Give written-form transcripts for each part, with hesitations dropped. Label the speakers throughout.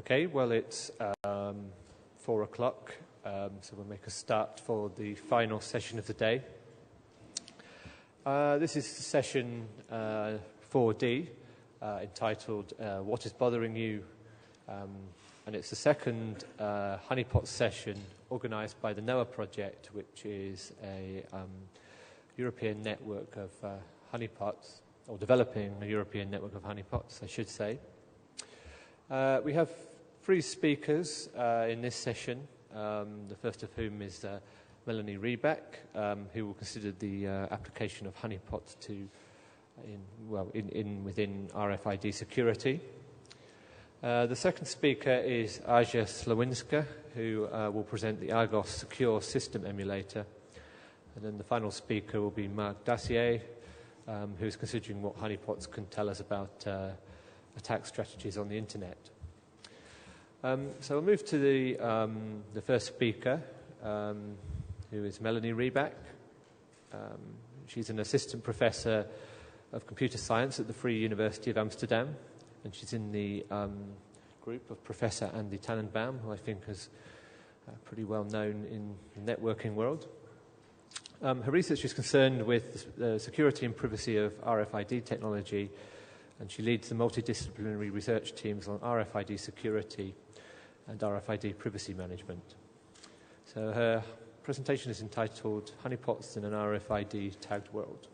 Speaker 1: Okay, well, it's 4 o'clock, so we'll make a start for the final session of the day. This is session 4D, entitled What is Bothering You? And it's the second honeypot session organised by the NOAA project, which is a European network of honeypots, or developing a European network of honeypots, I should say. We have 3 speakers in this session, the first of whom is Melanie Reback, who will consider the application of honeypots within RFID security. The second speaker is Aja Slawinska, who will present the Argos Secure System Emulator. And then the final speaker will be Marc Dacier, who is considering what honeypots can tell us about attack strategies on the internet. So we'll move to the first speaker, who is Melanie Reback. She's an assistant professor of computer science at the Free University of Amsterdam, and she's in the group of Professor Andy Tannenbaum, who I think is pretty well known in the networking world. Her research is concerned with the security and privacy of RFID technology, and she leads the multidisciplinary research teams on RFID security and RFID privacy management. So her presentation is entitled Honeypots in an RFID Tagged World.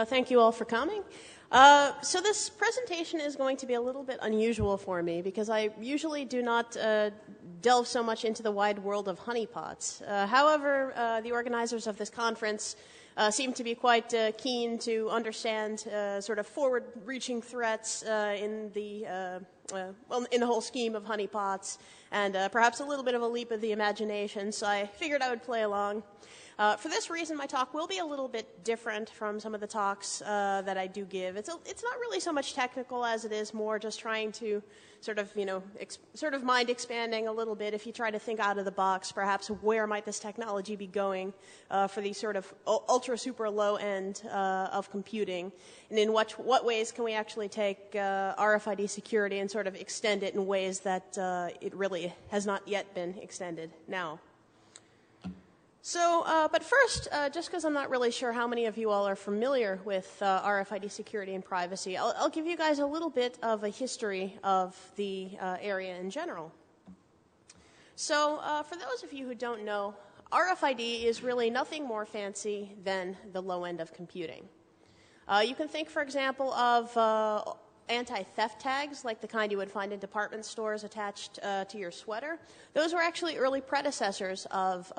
Speaker 2: Thank you all for coming. So this presentation is going to be a little bit unusual for me because I usually do not delve so much into the wide world of honeypots. However, the organizers of this conference seem to be quite keen to understand sort of forward-reaching threats in the whole scheme of honeypots, and perhaps a little bit of a leap of the imagination, so I figured I would play along. For this reason, my talk will be a little bit different from some of the talks that I do give. It's not really so much technical as it is more just trying to sort of mind expanding a little bit. If you try to think out of the box, perhaps where might this technology be going for the sort of ultra super low end of computing, and in what ways can we actually take RFID security and sort of extend it in ways that it really has not yet been extended now. So, but first, just because I'm not really sure how many of you all are familiar with RFID security and privacy, I'll give you guys a little bit of a history of the area in general. So, for those of you who don't know, RFID is really nothing more fancy than the low end of computing. You can think, for example, of anti-theft tags, like the kind you would find in department stores attached to your sweater. Those were actually early predecessors of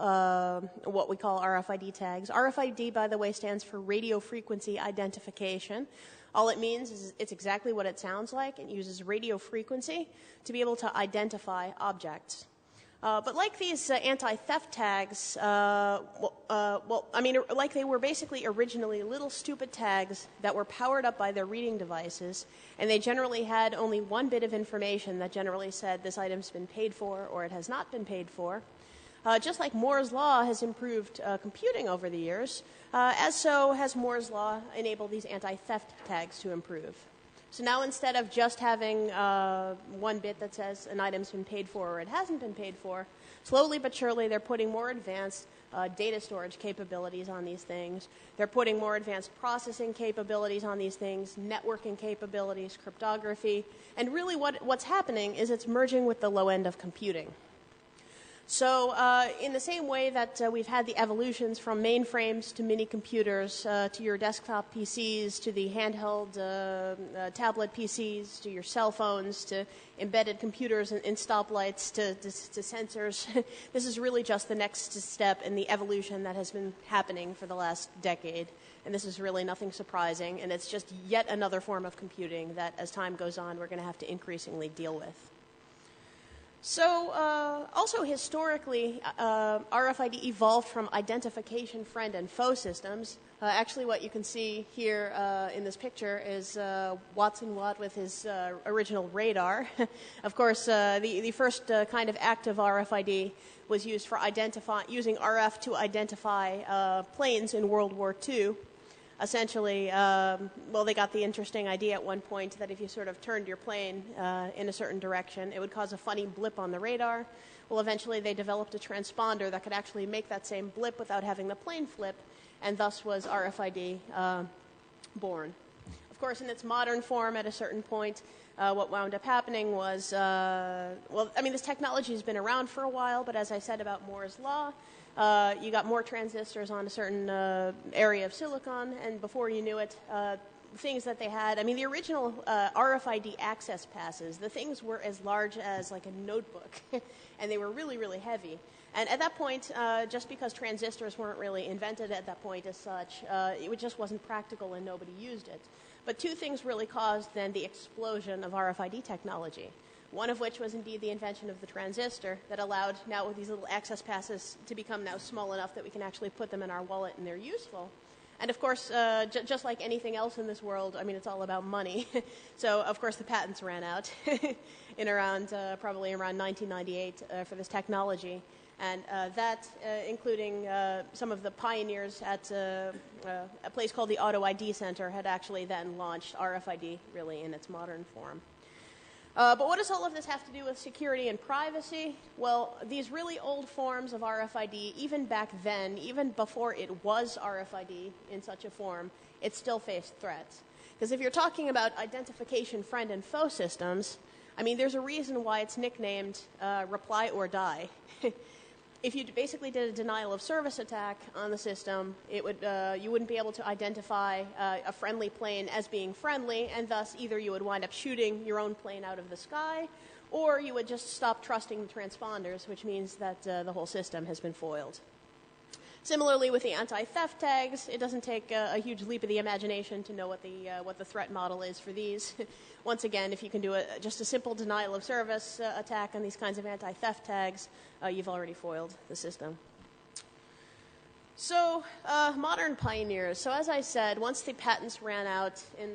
Speaker 2: what we call RFID tags. RFID, by the way, stands for radio frequency identification. All it means is it's exactly what it sounds like. It uses radio frequency to be able to identify objects. But like these anti-theft tags, like they were basically originally little stupid tags that were powered up by their reading devices, and they generally had only one bit of information that generally said this item's been paid for or it has not been paid for. Just like Moore's Law has improved computing over the years, as so has Moore's Law enabled these anti-theft tags to improve. So now instead of just having one bit that says an item's been paid for or it hasn't been paid for, slowly but surely they're putting more advanced data storage capabilities on these things. They're putting more advanced processing capabilities on these things, networking capabilities, cryptography, and really what's happening is it's merging with the low end of computing. So in the same way that we've had the evolutions from mainframes to mini computers to your desktop PCs to the handheld tablet PCs to your cell phones to embedded computers and stoplights to sensors, this is really just the next step in the evolution that has been happening for the last decade. And this is really nothing surprising, and it's just yet another form of computing that as time goes on we're going to have to increasingly deal with. So, also historically, RFID evolved from identification friend and foe systems, Actually, what you can see here in this picture is Watson Watt with his original radar. Of course, the first kind of active RFID was used for using RF to identify planes in World War II. Essentially, they got the interesting idea at one point that if you sort of turned your plane in a certain direction, it would cause a funny blip on the radar. Well, eventually they developed a transponder that could actually make that same blip without having the plane flip, and thus was RFID born. Of course, in its modern form, at a certain point, what wound up happening was, this technology has been around for a while, but as I said about Moore's Law, you got more transistors on a certain area of silicon, and before you knew it, things that they had, the original RFID access passes, the things were as large as like a notebook, and they were really, really heavy. And at that point, just because transistors weren't really invented at that point as such, it just wasn't practical and nobody used it. But two things really caused then the explosion of RFID technology. One of which was indeed the invention of the transistor that allowed now with these little access passes to become now small enough that we can actually put them in our wallet and they're useful. And of course, just like anything else in this world, it's all about money. So of course the patents ran out in probably around 1998 for this technology. And that, including some of the pioneers at a place called the Auto ID Center, had actually then launched RFID really in its modern form. But what does all of this have to do with security and privacy? Well, these really old forms of RFID, even back then, even before it was RFID in such a form, it still faced threats. Because if you're talking about identification friend and foe systems, there's a reason why it's nicknamed reply or die. If you basically did a denial of service attack on the system, it would you wouldn't be able to identify a friendly plane as being friendly, and thus either you would wind up shooting your own plane out of the sky, or you would just stop trusting the transponders, which means that the whole system has been foiled. Similarly, with the anti-theft tags, it doesn't take a huge leap of the imagination to know what the threat model is for these. Once again, if you can do just a simple denial of service attack on these kinds of anti-theft tags, you've already foiled the system. So, modern pioneers. So as I said, once the patents ran out in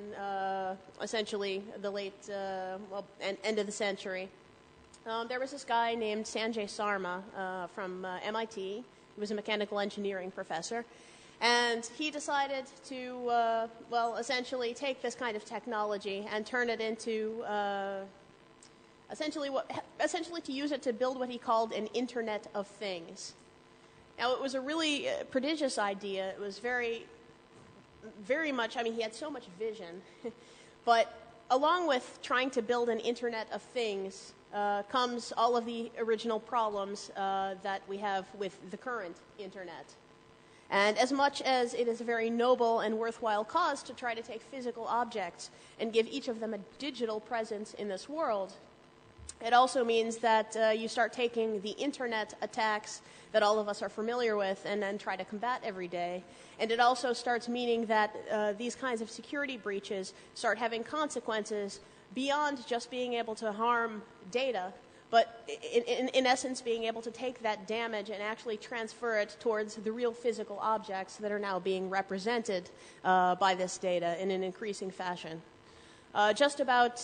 Speaker 2: essentially the late end of the century, there was this guy named Sanjay Sarma from MIT. He was a mechanical engineering professor. And he decided to, essentially take this kind of technology and turn it into, essentially to use it to build what he called an Internet of Things. Now, it was a really prodigious idea. It was very, very much, he had so much vision. But along with trying to build an Internet of Things comes all of the original problems that we have with the current Internet. And as much as it is a very noble and worthwhile cause to try to take physical objects and give each of them a digital presence in this world, it also means that you start taking the Internet attacks that all of us are familiar with and then try to combat every day. And it also starts meaning that these kinds of security breaches start having consequences beyond just being able to harm data, but in essence being able to take that damage and actually transfer it towards the real physical objects that are now being represented by this data in an increasing fashion. Just about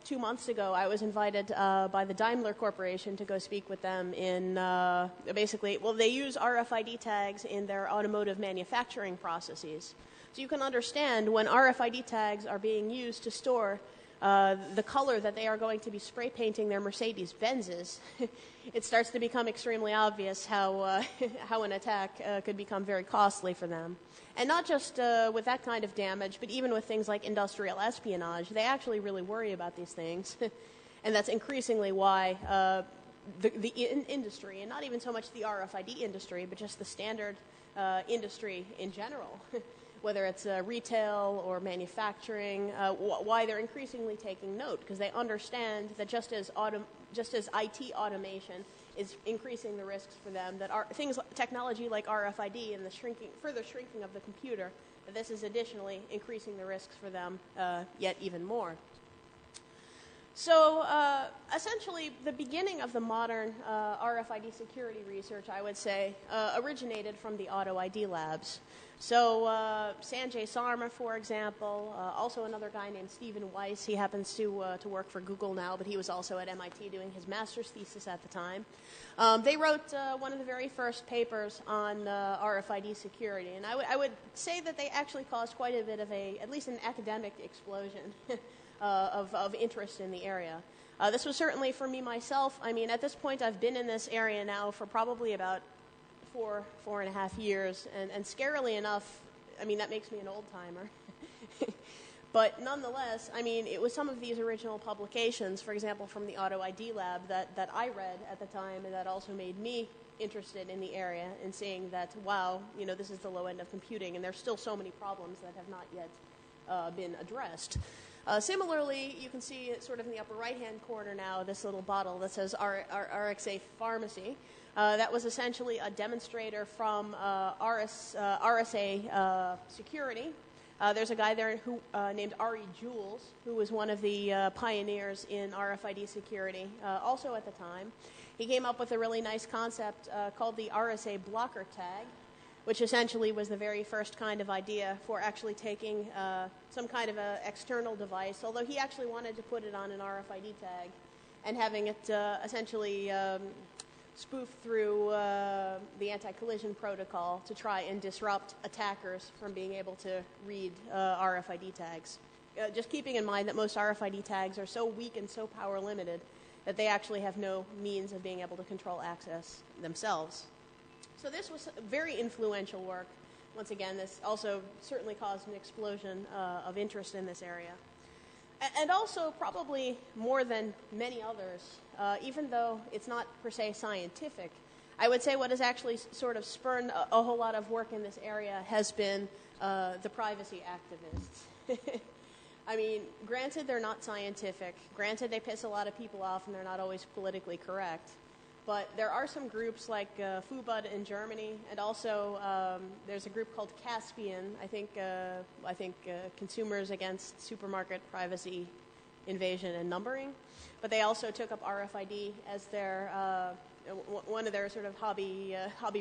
Speaker 2: 2 months ago, I was invited by the Daimler Corporation to go speak with them in they use RFID tags in their automotive manufacturing processes. So you can understand when RFID tags are being used to store the color that they are going to be spray painting their Mercedes-Benzes, it starts to become extremely obvious how an attack could become very costly for them. And not just with that kind of damage, but even with things like industrial espionage, they actually really worry about these things. And that's increasingly why the industry, and not even so much the RFID industry, but just the standard industry in general, whether it's retail or manufacturing, why they're increasingly taking note, because they understand that just as IT automation is increasing the risks for them, that technology like RFID and the further shrinking of the computer, that this is additionally increasing the risks for them yet even more. So essentially, the beginning of the modern RFID security research, I would say, originated from the auto ID labs. So Sanjay Sarma, for example, also another guy named Stephen Weiss. He happens to work for Google now, but he was also at MIT doing his master's thesis at the time. They wrote one of the very first papers on RFID security, and I would say that they actually caused quite a bit of at least an academic explosion of interest in the area. This was certainly for me myself. I mean, at this point, I've been in this area now for probably about 4.5 years, and scarily enough, I mean, that makes me an old-timer. But nonetheless, I mean, it was some of these original publications, for example, from the Auto ID Lab that I read at the time, and that also made me interested in the area and seeing that, wow, you know, this is the low end of computing, and there's still so many problems that have not yet been addressed. Similarly, you can see sort of in the upper right-hand corner now this little bottle that says RxA Pharmacy. That was essentially a demonstrator from RSA Security. There's a guy there named Ari Jules, who was one of the pioneers in RFID security, also at the time. He came up with a really nice concept called the RSA blocker tag, which essentially was the very first kind of idea for actually taking some kind of an external device, although he actually wanted to put it on an RFID tag and having it essentially spoof through the anti-collision protocol to try and disrupt attackers from being able to read RFID tags. Just keeping in mind that most RFID tags are so weak and so power limited that they actually have no means of being able to control access themselves. So this was very influential work. Once again, this also certainly caused an explosion of interest in this area. And also, probably more than many others, even though it's not per se scientific, I would say what has actually sort of spurred a whole lot of work in this area has been the privacy activists. I mean, granted, they're not scientific. Granted, they piss a lot of people off and they're not always politically correct. But there are some groups like FUBUD in Germany, and also there's a group called Caspian. I think Consumers Against Supermarket Privacy Invasion and Numbering. But they also took up RFID as their one of their sort of hobby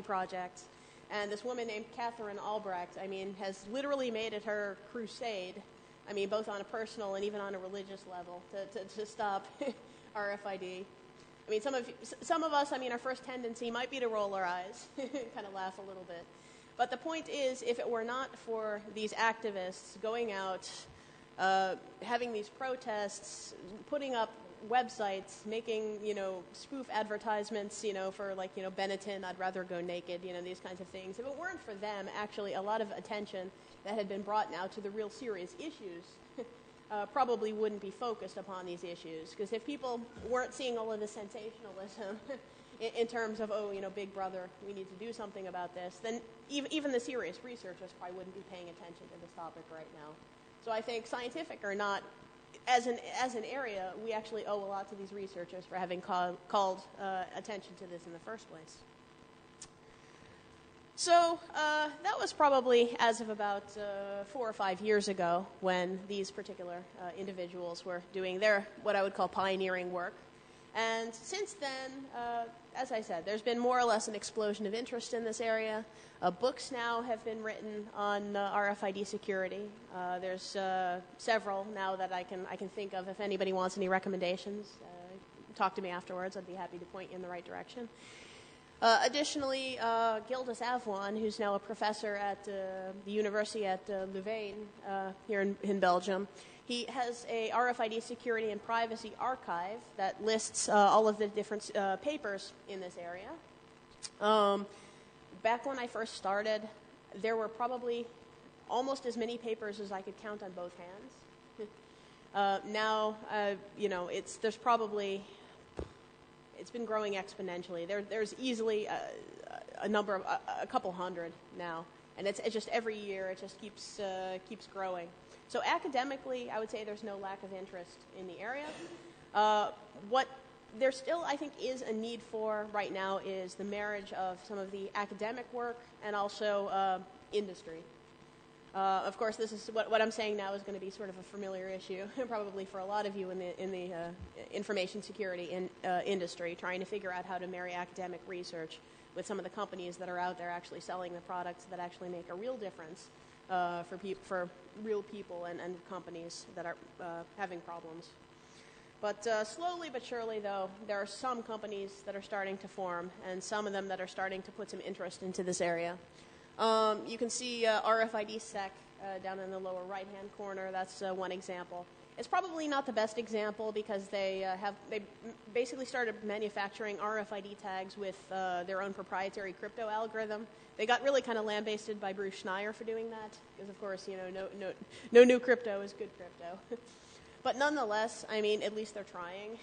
Speaker 2: projects. And this woman named Catherine Albrecht, I mean, has literally made it her crusade. I mean, both on a personal and even on a religious level to stop RFID. I mean, some of us, I mean, our first tendency might be to roll our eyes, kind of laugh a little bit. But the point is, if it were not for these activists going out, having these protests, putting up websites, making, you know, spoof advertisements, you know, for like, you know, Benetton, I'd rather go naked, you know, these kinds of things. If it weren't for them, actually, a lot of attention that had been brought now to the real serious issues probably wouldn't be focused upon these issues. Because if people weren't seeing all of the sensationalism in terms of, oh, you know, Big Brother, we need to do something about this, then even the serious researchers probably wouldn't be paying attention to this topic right now. So I think, scientific or not, as an area, we actually owe a lot to these researchers for having called attention to this in the first place. So that was probably as of about 4 or 5 years ago when these particular individuals were doing their, what I would call, pioneering work. And since then, as I said, there's been more or less an explosion of interest in this area. Books now have been written on RFID security. There's several now that I can think of. If anybody wants any recommendations, talk to me afterwards. I'd be happy to point you in the right direction. Additionally, Gildas Avwan, who's now a professor at the university at Louvain here in Belgium, he has a RFID security and privacy archive that lists all of the different papers in this area. Back when I first started, there were probably almost as many papers as I could count on both hands. Now, you know, it's been growing exponentially. There's easily a couple hundred now, and it's just every year it just keeps growing. So academically, I would say there's no lack of interest in the area. What there still, I think, is a need for right now is the marriage of some of the academic work and also industry. Of course, this is what I'm saying now is going to be sort of a familiar issue, probably for a lot of you in the information security industry, trying to figure out how to marry academic research with some of the companies that are out there actually selling the products that actually make a real difference for real people and companies that are having problems. But slowly but surely, though, there are some companies that are starting to form, and some of them that are starting to put some interest into this area. You can see RFID Sec down in the lower right-hand corner. That's one example. It's probably not the best example because they basically started manufacturing RFID tags with their own proprietary crypto algorithm. They got really kind of lambasted by Bruce Schneier for doing that because, of course, no new crypto is good crypto. But nonetheless, I mean, at least they're trying,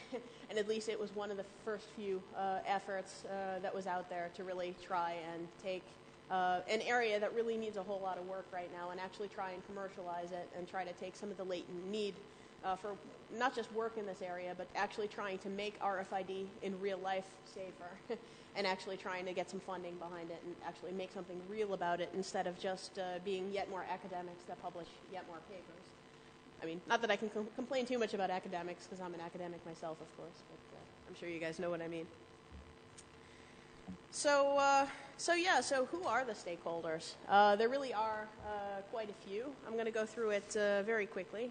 Speaker 2: and at least it was one of the first few efforts that was out there to really try and take an area that really needs a whole lot of work right now and actually try and commercialize it and try to take some of the latent need for not just work in this area, but actually trying to make RFID in real life safer and actually trying to get some funding behind it and actually make something real about it instead of just being yet more academics that publish yet more papers. I mean, not that I can complain too much about academics because I'm an academic myself, of course, but I'm sure you guys know what I mean. So who are the stakeholders? There really are quite a few. I'm going to go through it very quickly.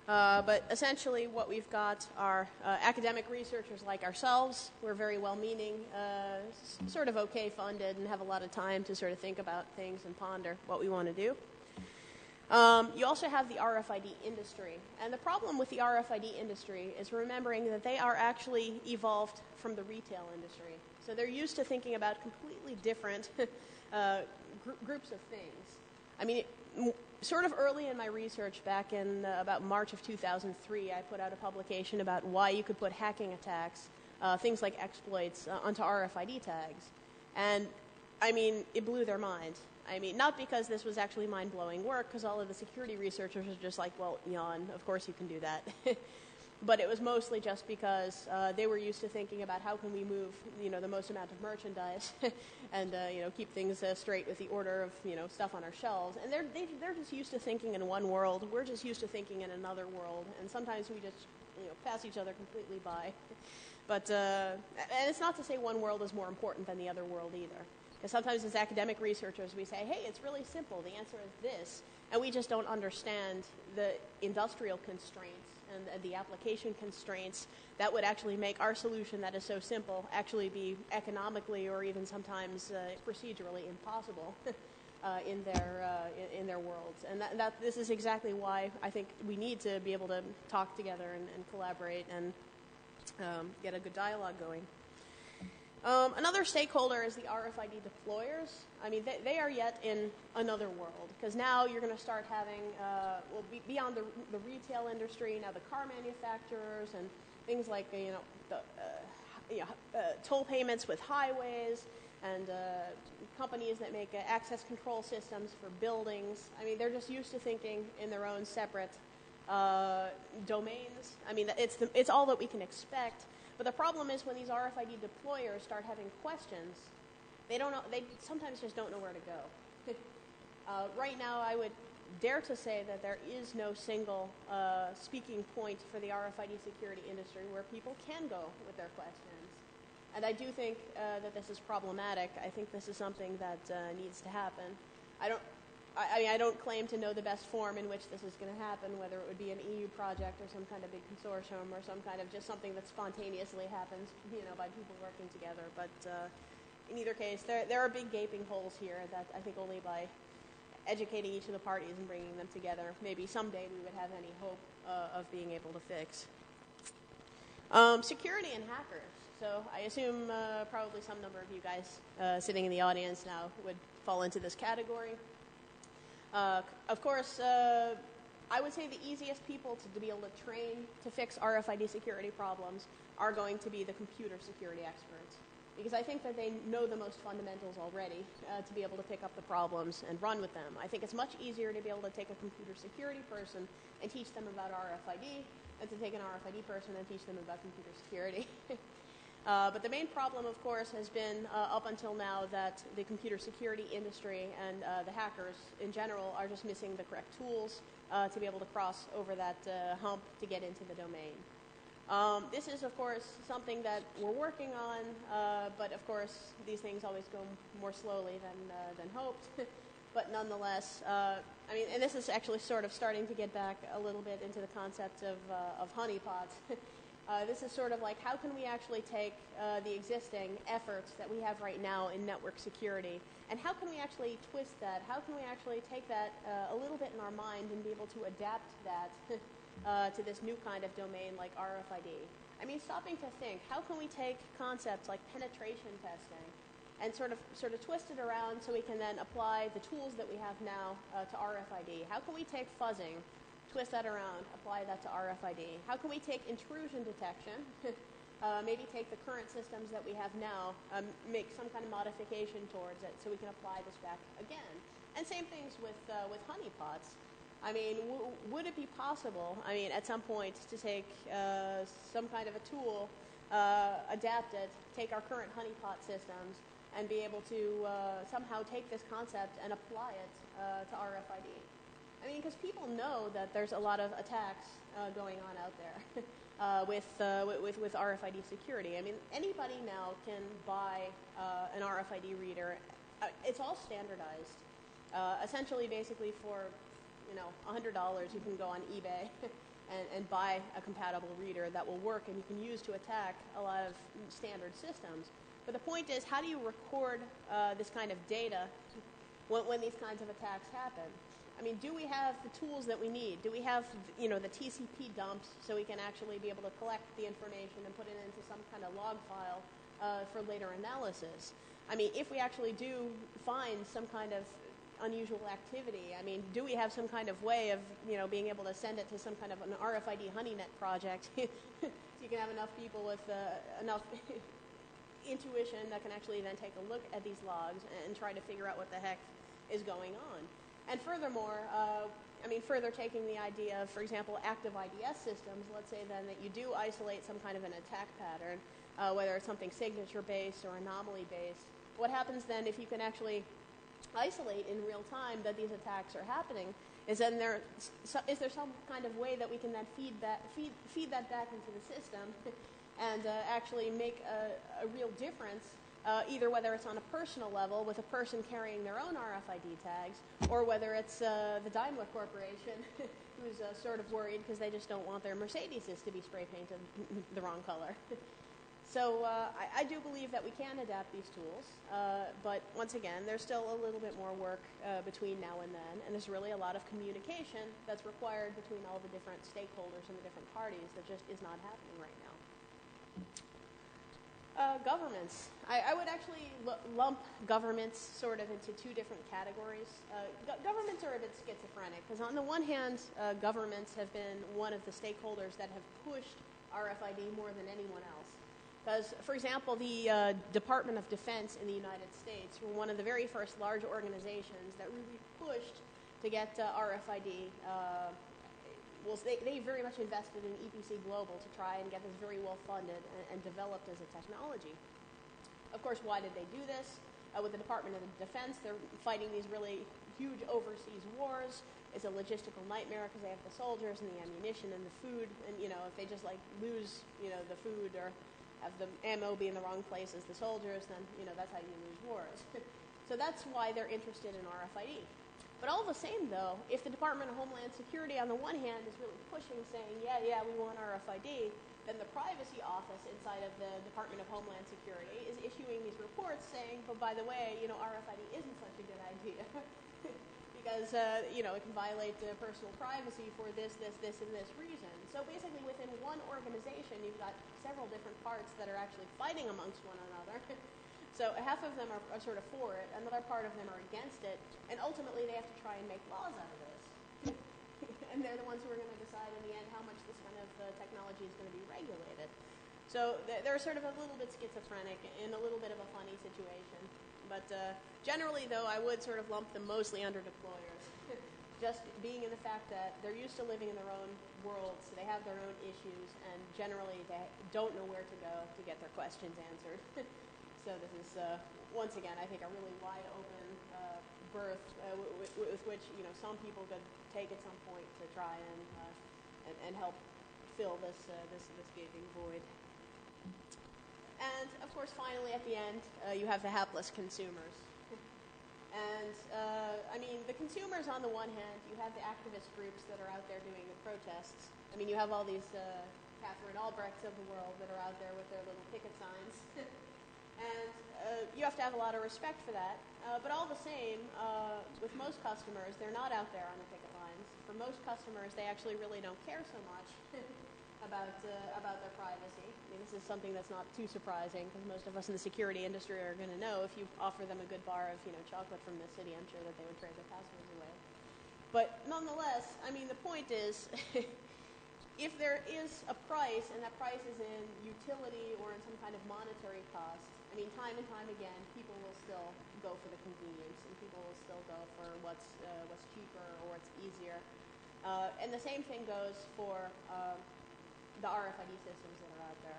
Speaker 2: But essentially what we've got are academic researchers like ourselves. We're very well-meaning, sort of okay funded, and have a lot of time to sort of think about things and ponder what we want to do. You also have the RFID industry. And the problem with the RFID industry is remembering that they are actually evolved from the retail industry. So they're used to thinking about completely different groups of things. I mean, sort of early in my research, back in about March of 2003, I put out a publication about why you could put hacking attacks, things like exploits, onto RFID tags. And, I mean, it blew their mind. I mean, not because this was actually mind-blowing work, because all of the security researchers were just like, well, Jan, of course you can do that. But it was mostly just because they were used to thinking about how can we move, the most amount of merchandise and, keep things straight with the order of, stuff on our shelves. And they're just used to thinking in one world. We're just used to thinking in another world. And sometimes we just, pass each other completely by. But, and it's not to say one world is more important than the other world either. Because sometimes as academic researchers we say, hey, it's really simple, the answer is this, and we just don't understand the industrial constraints and the application constraints that would actually make our solution that is so simple actually be economically or even sometimes procedurally impossible in their worlds. And this is exactly why I think we need to be able to talk together and collaborate and get a good dialogue going. Another stakeholder is the RFID deployers. I mean, they are yet in another world, because now you're going to start having, beyond the retail industry, now the car manufacturers and things like, toll payments with highways and companies that make access control systems for buildings. I mean, they're just used to thinking in their own separate domains. I mean, it's all that we can expect. But the problem is when these RFID deployers start having questions, they sometimes just don't know where to go. Right now, I would dare to say that there is no single speaking point for the RFID security industry where people can go with their questions. And I do think that this is problematic. I think this is something that needs to happen. I don't claim to know the best form in which this is going to happen, whether it would be an EU project or some kind of big consortium or some kind of just something that spontaneously happens, by people working together. But in either case, there are big gaping holes here that I think only by educating each of the parties and bringing them together, maybe someday we would have any hope of being able to fix. Security and hackers. So I assume probably some number of you guys sitting in the audience now would fall into this category. Of course, I would say the easiest people to be able to train to fix RFID security problems are going to be the computer security experts, because I think that they know the most fundamentals already to be able to pick up the problems and run with them. I think it's much easier to be able to take a computer security person and teach them about RFID than to take an RFID person and teach them about computer security. But the main problem, of course, has been up until now that the computer security industry and the hackers in general are just missing the correct tools to be able to cross over that hump to get into the domain. This is, of course, something that we're working on, but of course, these things always go more slowly than hoped. But nonetheless, I mean, and this is actually sort of starting to get back a little bit into the concept of honeypots. This is sort of like, how can we actually take the existing efforts that we have right now in network security, and how can we actually twist that? How can we actually take that a little bit in our mind and be able to adapt that to this new kind of domain like RFID? I mean, stopping to think, how can we take concepts like penetration testing and sort of twist it around so we can then apply the tools that we have now to RFID? How can we take fuzzing, twist that around, apply that to RFID? How can we take intrusion detection, maybe take the current systems that we have now, make some kind of modification towards it so we can apply this back again? And same things with honeypots. I mean, would it be possible, I mean, at some point to take some kind of a tool, adapt it, take our current honeypot systems, and be able to somehow take this concept and apply it to RFID? I mean, because people know that there's a lot of attacks going on out there with RFID security. I mean, anybody now can buy an RFID reader. It's all standardized. Essentially, basically for $100, you can go on eBay and buy a compatible reader that will work and you can use to attack a lot of standard systems. But the point is, how do you record this kind of data when these kinds of attacks happen? I mean, do we have the tools that we need? Do we have, the TCP dumps so we can actually be able to collect the information and put it into some kind of log file for later analysis? I mean, if we actually do find some kind of unusual activity, I mean, do we have some kind of way of, being able to send it to some kind of an RFID honeynet project so you can have enough people with enough intuition that can actually then take a look at these logs and try to figure out what the heck is going on? And furthermore, further taking the idea of, for example, active IDS systems, let's say then that you do isolate some kind of an attack pattern, whether it's something signature-based or anomaly-based. What happens then if you can actually isolate in real time that these attacks are happening? Is there some kind of way that we can then feed that back into the system and actually make a real difference? Either whether it's on a personal level with a person carrying their own RFID tags, or whether it's the Daimler Corporation who's sort of worried because they just don't want their Mercedeses to be spray painted the wrong color. So I do believe that we can adapt these tools, but once again, there's still a little bit more work between now and then, and there's really a lot of communication that's required between all the different stakeholders and the different parties that just is not happening right now. Governments. I would actually lump governments sort of into two different categories. Governments are a bit schizophrenic because on the one hand, governments have been one of the stakeholders that have pushed RFID more than anyone else. Because, for example, the Department of Defense in the United States were one of the very first large organizations that really pushed to get RFID. They very much invested in EPC Global to try and get this very well funded and developed as a technology. Of course, why did they do this? With the Department of Defense, they're fighting these really huge overseas wars. It's a logistical nightmare because they have the soldiers and the ammunition and the food. And, if they just lose, the food or have the ammo be in the wrong place as the soldiers, then, that's how you lose wars. So that's why they're interested in RFID. But all the same, though, if the Department of Homeland Security, on the one hand, is really pushing, saying, yeah, we want RFID, then the Privacy Office inside of the Department of Homeland Security is issuing these reports saying, but by the way, RFID isn't such a good idea because, it can violate personal privacy for this, and this reason. So basically, within one organization, you've got several different parts that are actually fighting amongst one another. So half of them are sort of for it, another part of them are against it, and ultimately they have to try and make laws out of this. And they're the ones who are going to decide in the end how much this kind of technology is going to be regulated. So they're sort of a little bit schizophrenic in a little bit of a funny situation. But generally, though, I would sort of lump them mostly under deployers. just being in the fact that they're used to living in their own world, so they have their own issues, and generally they don't know where to go to get their questions answered. So this is, once again, I think a really wide open berth with which some people could take at some point to try and help fill this gaping void. And of course, finally, at the end, you have the hapless consumers. And, I mean, the consumers, on the one hand, you have the activist groups that are out there doing the protests. I mean, you have all these Catherine Albrechts of the world that are out there with their little picket signs. And you have to have a lot of respect for that. But all the same, with most customers, they're not out there on the picket lines. For most customers, they actually really don't care so much about their privacy. I mean, this is something that's not too surprising, because most of us in the security industry are going to know if you offer them a good bar of chocolate from the city, I'm sure that they would trade their passwords away. But nonetheless, I mean, the point is, if there is a price, and that price is in utility or in some kind of monetary cost, I mean, time and time again, people will still go for the convenience, and people will still go for what's cheaper or what's easier. And the same thing goes for the RFID systems that are out there.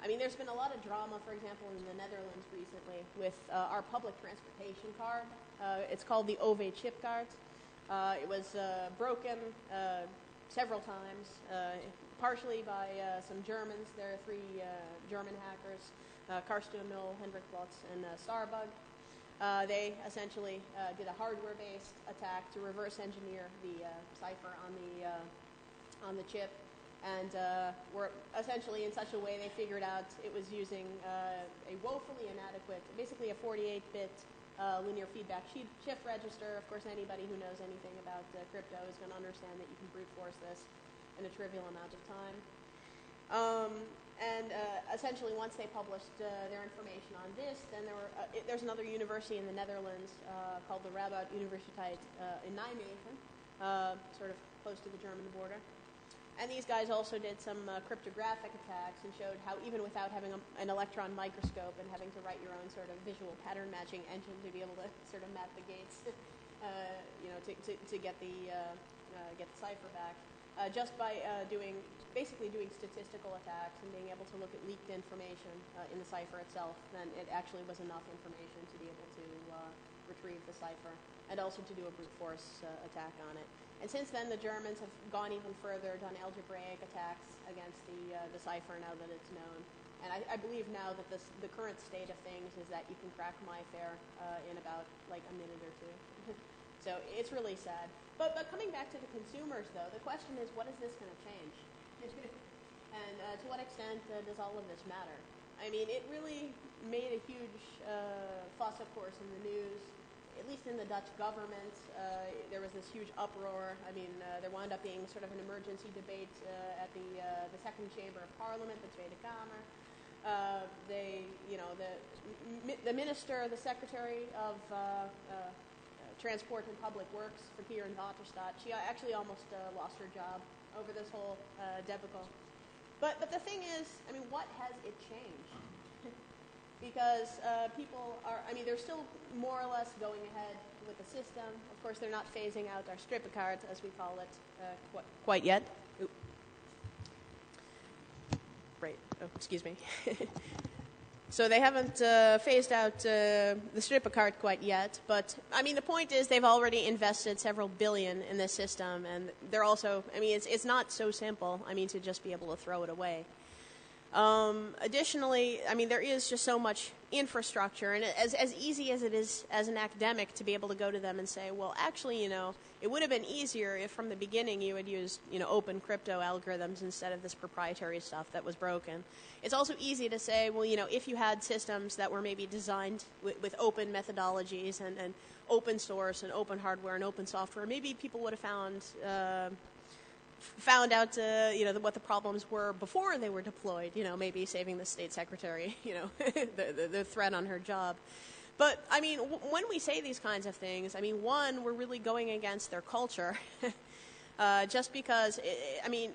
Speaker 2: I mean, there's been a lot of drama, for example, in the Netherlands recently with our public transportation card. It's called the OV chip card. It was broken several times, partially by some Germans. There are three German hackers, Karsten Mill, Hendrik Blotz, and Starbug. They essentially did a hardware-based attack to reverse engineer the cipher on the chip. And were essentially in such a way they figured out it was using a woefully inadequate, basically a 48-bit linear feedback shift register. Of course, anybody who knows anything about crypto is going to understand that you can brute force this in a trivial amount of time. Essentially, once they published their information on this, then there's another university in the Netherlands called the Radboud Universiteit in Nijmegen, sort of close to the German border. And these guys also did some cryptographic attacks and showed how even without having an electron microscope and having to write your own sort of visual pattern matching engine to be able to sort of map the gates, to get the cipher back, just by basically doing statistical attacks and being able to look at leaked information in the cipher itself, then it actually was enough information to be able to retrieve the cipher and also to do a brute force attack on it. And since then, the Germans have gone even further, done algebraic attacks against the cipher now that it's known. And I believe now that the current state of things is that you can crack MyFair in about like a minute or two. So it's really sad. But coming back to the consumers, though, the question is, what is this going to change? And to what extent does all of this matter? I mean, it really made a huge fuss, of course, in the news. At least in the Dutch government, there was this huge uproar. I mean, there wound up being sort of an emergency debate at the second chamber of parliament, the Tweede Kamer. The minister, the secretary of Transport and Public Works for Kier and Waterstaat, she actually almost lost her job over this whole debacle. But the thing is, I mean, what has it changed? Because people are, I mean, they're still more or less going ahead with the system. Of course, they're not phasing out our stripper cards, as we call it, quite yet. Ooh. Right. Oh, excuse me. So they haven't phased out the stripper card quite yet. But, I mean, the point is they've already invested several billion in this system. And they're also, I mean, it's not so simple, I mean, to just be able to throw it away. Additionally, I mean, there is just so much infrastructure, and as easy as it is as an academic to be able to go to them and say, well, actually, it would have been easier if from the beginning you had used, open crypto algorithms instead of this proprietary stuff that was broken. It's also easy to say, well, if you had systems that were maybe designed with open methodologies and open source and open hardware and open software, maybe people would have found out, what the problems were before they were deployed, maybe saving the state secretary, the threat on her job. But, I mean, when we say these kinds of things, I mean, one, we're really going against their culture, just because, I mean,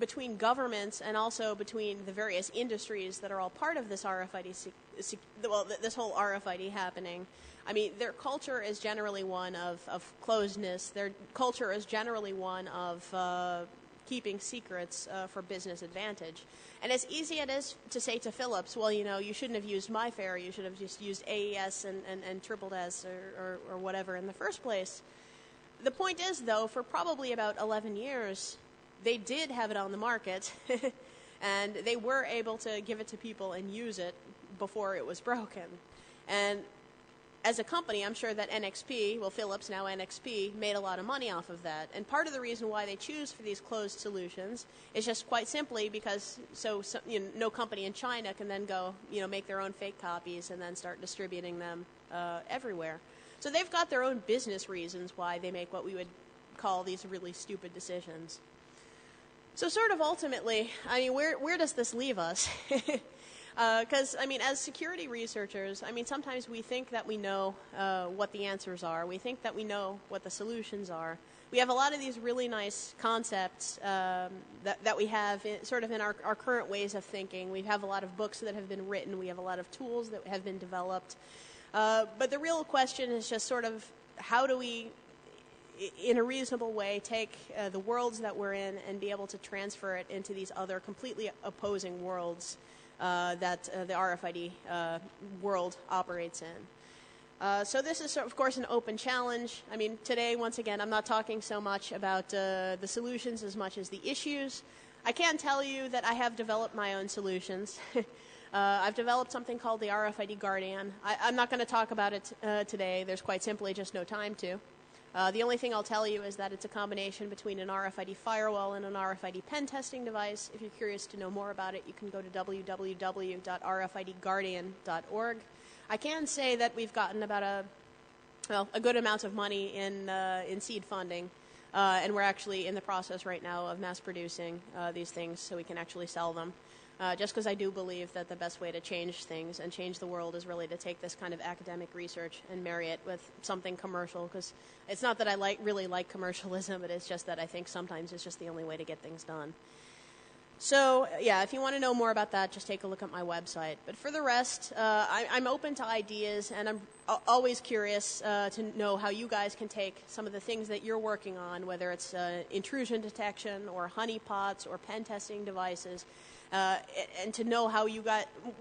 Speaker 2: between governments and also between the various industries that are all part of this RFID, this whole RFID happening, I mean, their culture is generally one of closedness. Their culture is generally one of keeping secrets for business advantage. And as easy it is to say to Philips, well, you know, you shouldn't have used MyFair, you should have just used AES and Triple S or whatever in the first place. The point is, though, for probably about 11 years, they did have it on the market, and they were able to give it to people and use it before it was broken. And as a company, I'm sure that NXP, well, Philips, now NXP, made a lot of money off of that. And part of the reason why they choose for these closed solutions is just quite simply because no company in China can then go, make their own fake copies and then start distributing them everywhere. So they've got their own business reasons why they make what we would call these really stupid decisions. So sort of ultimately, I mean, where does this leave us? Because, as security researchers, sometimes we think that we know what the answers are. We think that we know what the solutions are. We have a lot of these really nice concepts that we have in our current ways of thinking. We have a lot of books that have been written. We have a lot of tools that have been developed. But the real question is just sort of how do we, in a reasonable way, take the worlds that we're in and be able to transfer it into these other completely opposing worlds that the RFID world operates in. So this is, of course, an open challenge. Today, once again, I'm not talking so much about the solutions as much as the issues. I can tell you that I have developed my own solutions. I've developed something called the RFID Guardian. I'm not going to talk about it today. There's quite simply just no time to. The only thing I'll tell you is that it's a combination between an RFID firewall and an RFID pen testing device. If you're curious to know more about it, you can go to www.rfidguardian.org. I can say that we've gotten about a good amount of money in seed funding, and we're actually in the process right now of mass producing these things so we can actually sell them. Just because I do believe that the best way to change things and change the world is really to take this kind of academic research and marry it with something commercial, because it's not that I really like commercialism, but it's just that I think sometimes it's just the only way to get things done. So, yeah, if you want to know more about that, just take a look at my website. But for the rest, I'm open to ideas, and I'm always curious to know how you guys can take some of the things that you're working on, whether it's intrusion detection or honeypots or pen testing devices, and to know how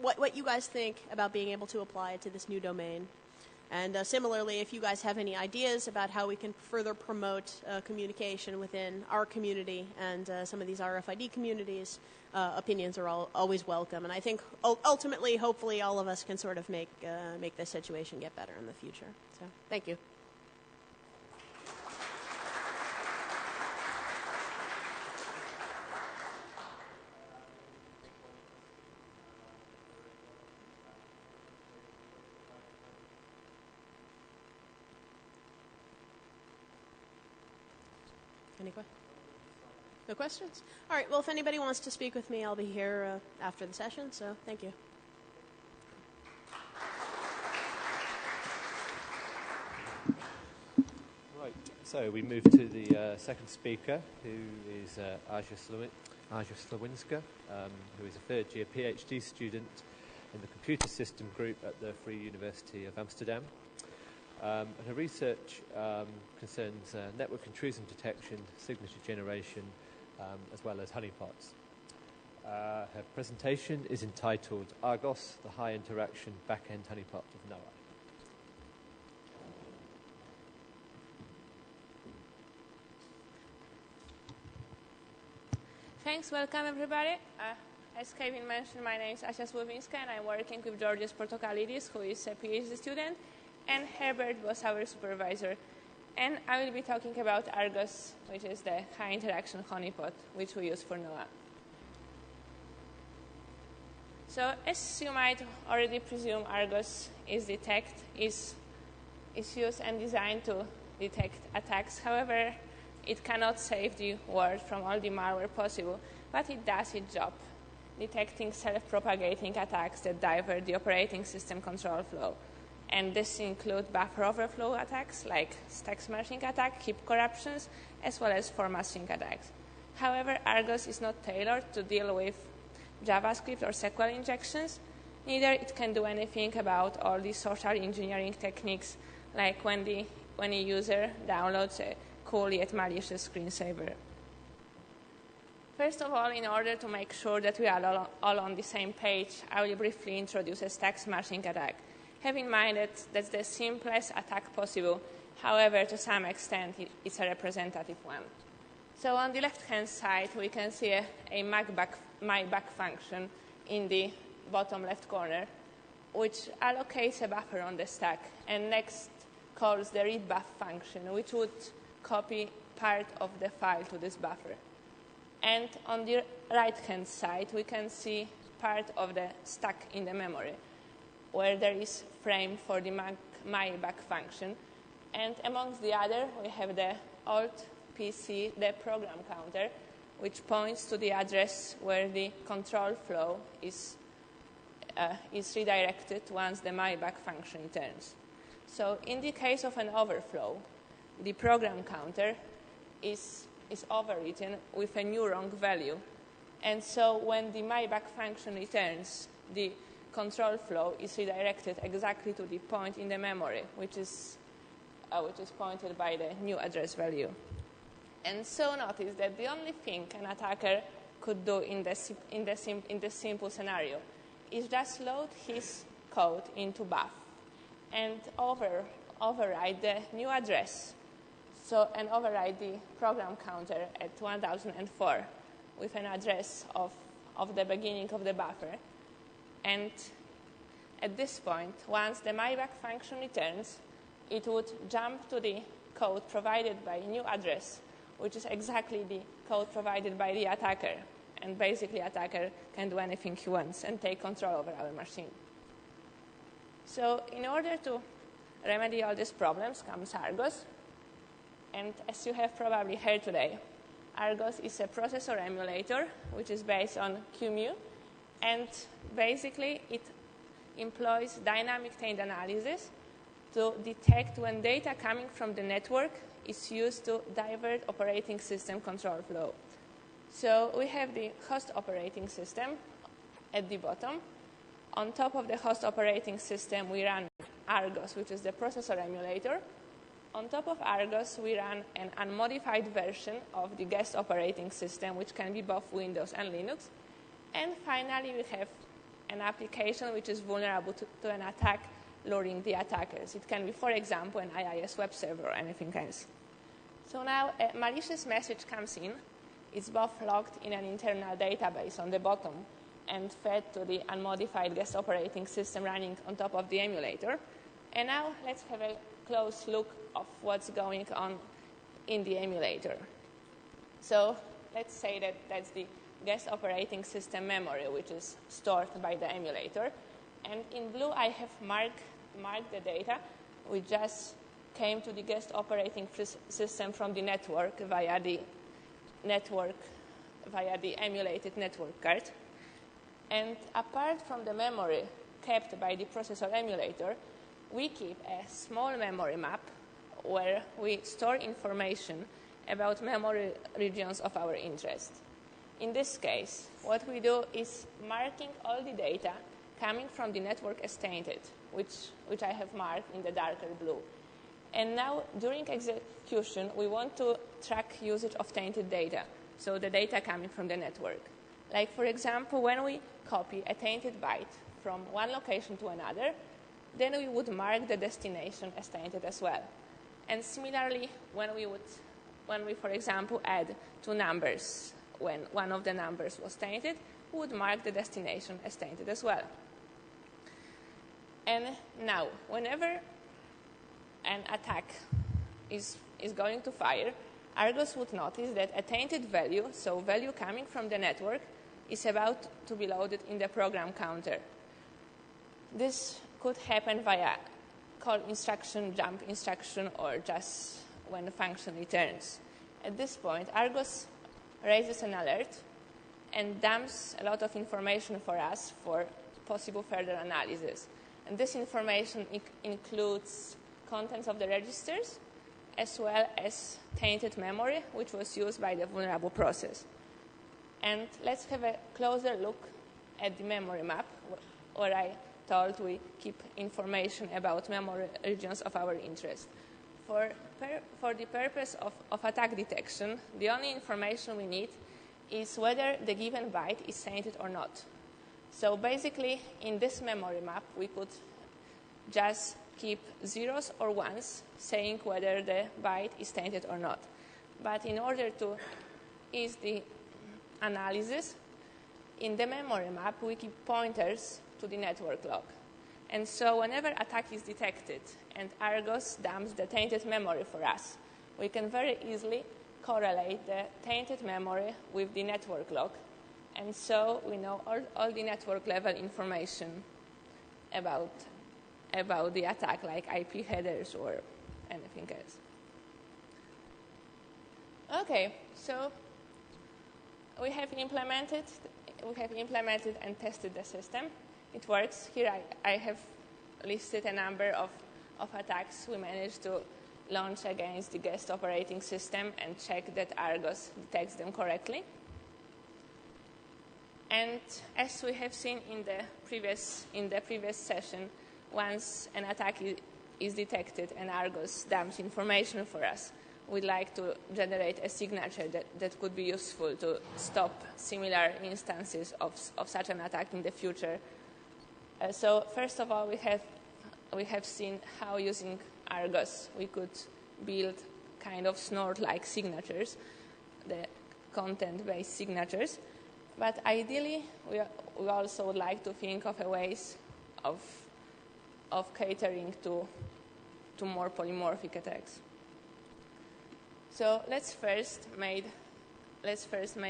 Speaker 2: what you guys think about being able to apply it to this new domain. And similarly, if you guys have any ideas about how we can further promote communication within our community and some of these RFID communities, opinions are always welcome. And I think ultimately, hopefully, all of us can sort of make this situation get better in the future. So, thank you. No questions? All right, well, if anybody wants to speak with me, I'll be here after the session, so thank you.
Speaker 1: Right, so we move to the second speaker, who is Aja Slawinska, who is a third-year PhD student in the Computer System Group at the Free University of Amsterdam. And her research concerns network intrusion detection, signature generation, as well as honeypots. Her presentation is entitled Argos, the High Interaction Back-End Honeypot of Noah.
Speaker 3: Thanks, welcome everybody. As Kevin mentioned, my name is Asia Slawinska, and I'm working with Georgios Portokalidis, who is a PhD student, and Herbert was our supervisor. And I will be talking about Argos, which is the high interaction honeypot, which we use for NOAA. So as you might already presume, Argos is used and designed to detect attacks. However, it cannot save the world from all the malware possible, but it does its job, detecting self-propagating attacks that divert the operating system control flow. And this includes buffer overflow attacks like stack smashing attack, heap corruptions, as well as format sync attacks. However, Argos is not tailored to deal with JavaScript or SQL injections, Neither it can do anything about all the social engineering techniques, like when a user downloads a cool yet malicious screensaver. First of all, in order to make sure that we are all on the same page, I will briefly introduce a stack smashing attack. Have in mind that that's the simplest attack possible. However, to some extent, it's a representative one. So on the left-hand side, we can see a myBack function in the bottom left corner, which allocates a buffer on the stack, and next calls the readBuff function, which would copy part of the file to this buffer. And on the right-hand side, we can see part of the stack in the memory, where there is frame for the myBack function. And amongst the other, we have the alt PC, the program counter, which points to the address where the control flow is redirected once the myBack function returns. So in the case of an overflow, the program counter is overwritten with a new wrong value. And so when the myBack function returns, the control flow is redirected exactly to the point in the memory, which is pointed by the new address value. And so notice that the only thing an attacker could do in the simple scenario is just load his code into buff and override the new address. And override the program counter at 1004 with an address of the beginning of the buffer. And at this point, once the myBack function returns, it would jump to the code provided by a new address, which is exactly the code provided by the attacker. And basically, attacker can do anything he wants and take control over our machine. So in order to remedy all these problems comes Argos. And as you have probably heard today, Argos is a processor emulator, which is based on QEMU. And basically, it employs dynamic taint analysis to detect when data coming from the network is used to divert operating system control flow. So we have the host operating system at the bottom. On top of the host operating system, we run Argos, which is the processor emulator. On top of Argos, we run an unmodified version of the guest operating system, which can be both Windows and Linux. And finally, we have an application which is vulnerable to an attack, luring the attackers. It can be, for example, an IIS web server or anything else. So now a malicious message comes in. It's both logged in an internal database on the bottom and fed to the unmodified guest operating system running on top of the emulator. And now let's have a close look of what's going on in the emulator. So let's say that that's the guest operating system memory, which is stored by the emulator. And in blue, I have marked the data. We just came to the guest operating system from the network via the emulated network card. And apart from the memory kept by the processor emulator, we keep a small memory map where we store information about memory regions of our interest. In this case, what we do is marking all the data coming from the network as tainted, which I have marked in the darker blue. And now, during execution, we want to track usage of tainted data, so the data coming from the network. Like, for example, when we copy a tainted byte from one location to another, then we would mark the destination as tainted as well. And similarly, when we, for example, add two numbers, when one of the numbers was tainted, we would mark the destination as tainted as well. And now, whenever an attack is going to fire, Argos would notice that a tainted value, so value coming from the network, is about to be loaded in the program counter. This could happen via call instruction, jump instruction, or just when the function returns. At this point, Argos raises an alert and dumps a lot of information for us for possible further analysis. And this information includes contents of the registers, as well as tainted memory, which was used by the vulnerable process. And let's have a closer look at the memory map, where I told we keep information about memory regions of our interest. For the purpose of attack detection, the only information we need is whether the given byte is tainted or not. So basically, in this memory map, we could just keep zeros or ones saying whether the byte is tainted or not. But in order to ease the analysis, in the memory map, we keep pointers to the network log. And so whenever attack is detected and Argos dumps the tainted memory for us, we can very easily correlate the tainted memory with the network log. And so we know all the network level information about the attack, like IP headers or anything else. Okay, so we have implemented and tested the system. It works. Here I have listed a number of attacks we managed to launch against the guest operating system and check that Argos detects them correctly. And as we have seen in the previous session, once an attack is detected and Argos dumps information for us, we'd like to generate a signature that could be useful to stop similar instances of such an attack in the future. So first of all, we have seen how using Argos we could build kind of snort-like signatures, the content-based signatures. But ideally, we also would like to think of ways of catering to more polymorphic attacks. So let's first make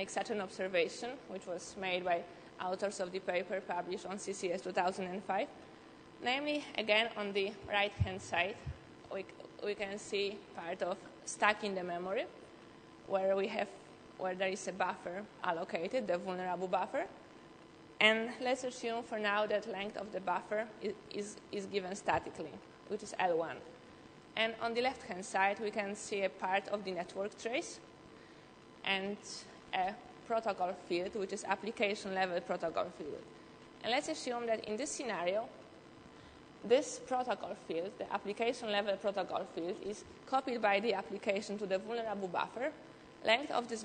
Speaker 3: such an observation, which was made by authors of the paper published on CCS 2005. Namely, again, on the right-hand side, we can see part of stack in the memory, where there is a buffer allocated, the vulnerable buffer. And let's assume for now that length of the buffer is given statically, which is L1. And on the left-hand side, we can see a part of the network trace and a protocol field, which is application-level protocol field. And let's assume that in this scenario, this protocol field, the application-level protocol field, is copied by the application to the vulnerable buffer. Length of this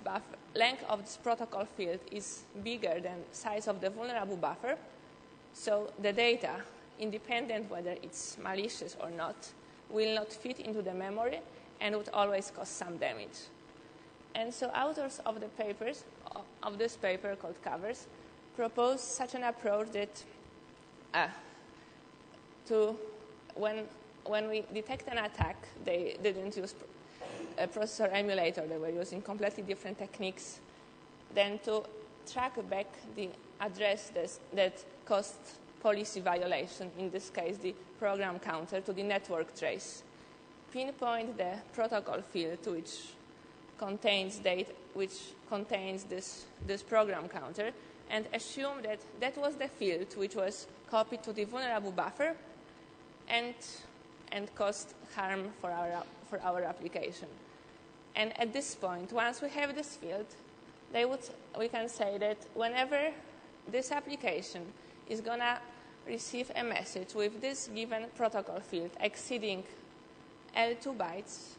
Speaker 3: protocol field is bigger than size of the vulnerable buffer. So the data, independent whether it's malicious or not, will not fit into the memory and would always cause some damage. And so authors of the papers, of this paper called Covers, propose such an approach that when we detect an attack, they didn't use a processor emulator. They were using completely different techniques than to track back the address that caused policy violation, in this case the program counter, to the network trace. Pinpoint the protocol field which contains this program counter, and assume that that was the field which was copied to the vulnerable buffer and caused harm for our application. And at this point, once we have this field, we can say that whenever this application is going to receive a message with this given protocol field exceeding L2 bytes,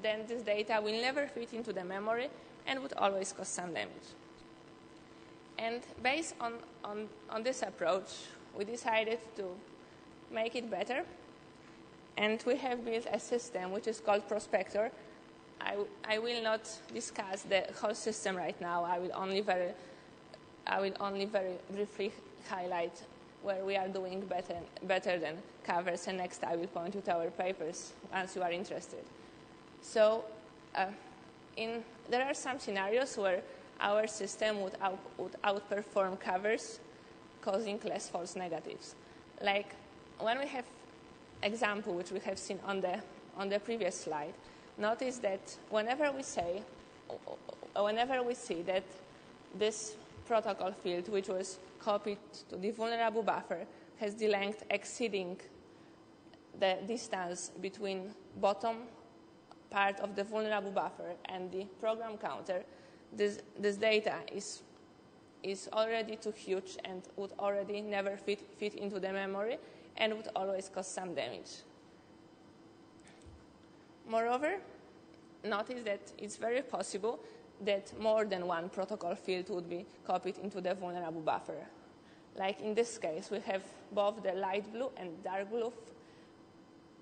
Speaker 3: then this data will never fit into the memory and would always cause some damage. And based on this approach, we decided to make it better, and we have built a system which is called Prospector. I will not discuss the whole system right now. I will only very briefly highlight where we are doing better than Covers, and next I will point you to our papers once you are interested. So there are some scenarios where our system would outperform Covers, causing less false negatives. Like when we have example, which we have seen on the previous slide, notice that whenever we see that this protocol field, which was copied to the vulnerable buffer, has the length exceeding the distance between bottom part of the vulnerable buffer and the program counter, this data is is already too huge and would already never fit into the memory and would always cause some damage. Moreover, notice that it's very possible that more than one protocol field would be copied into the vulnerable buffer. Like in this case, we have both the light blue and dark blue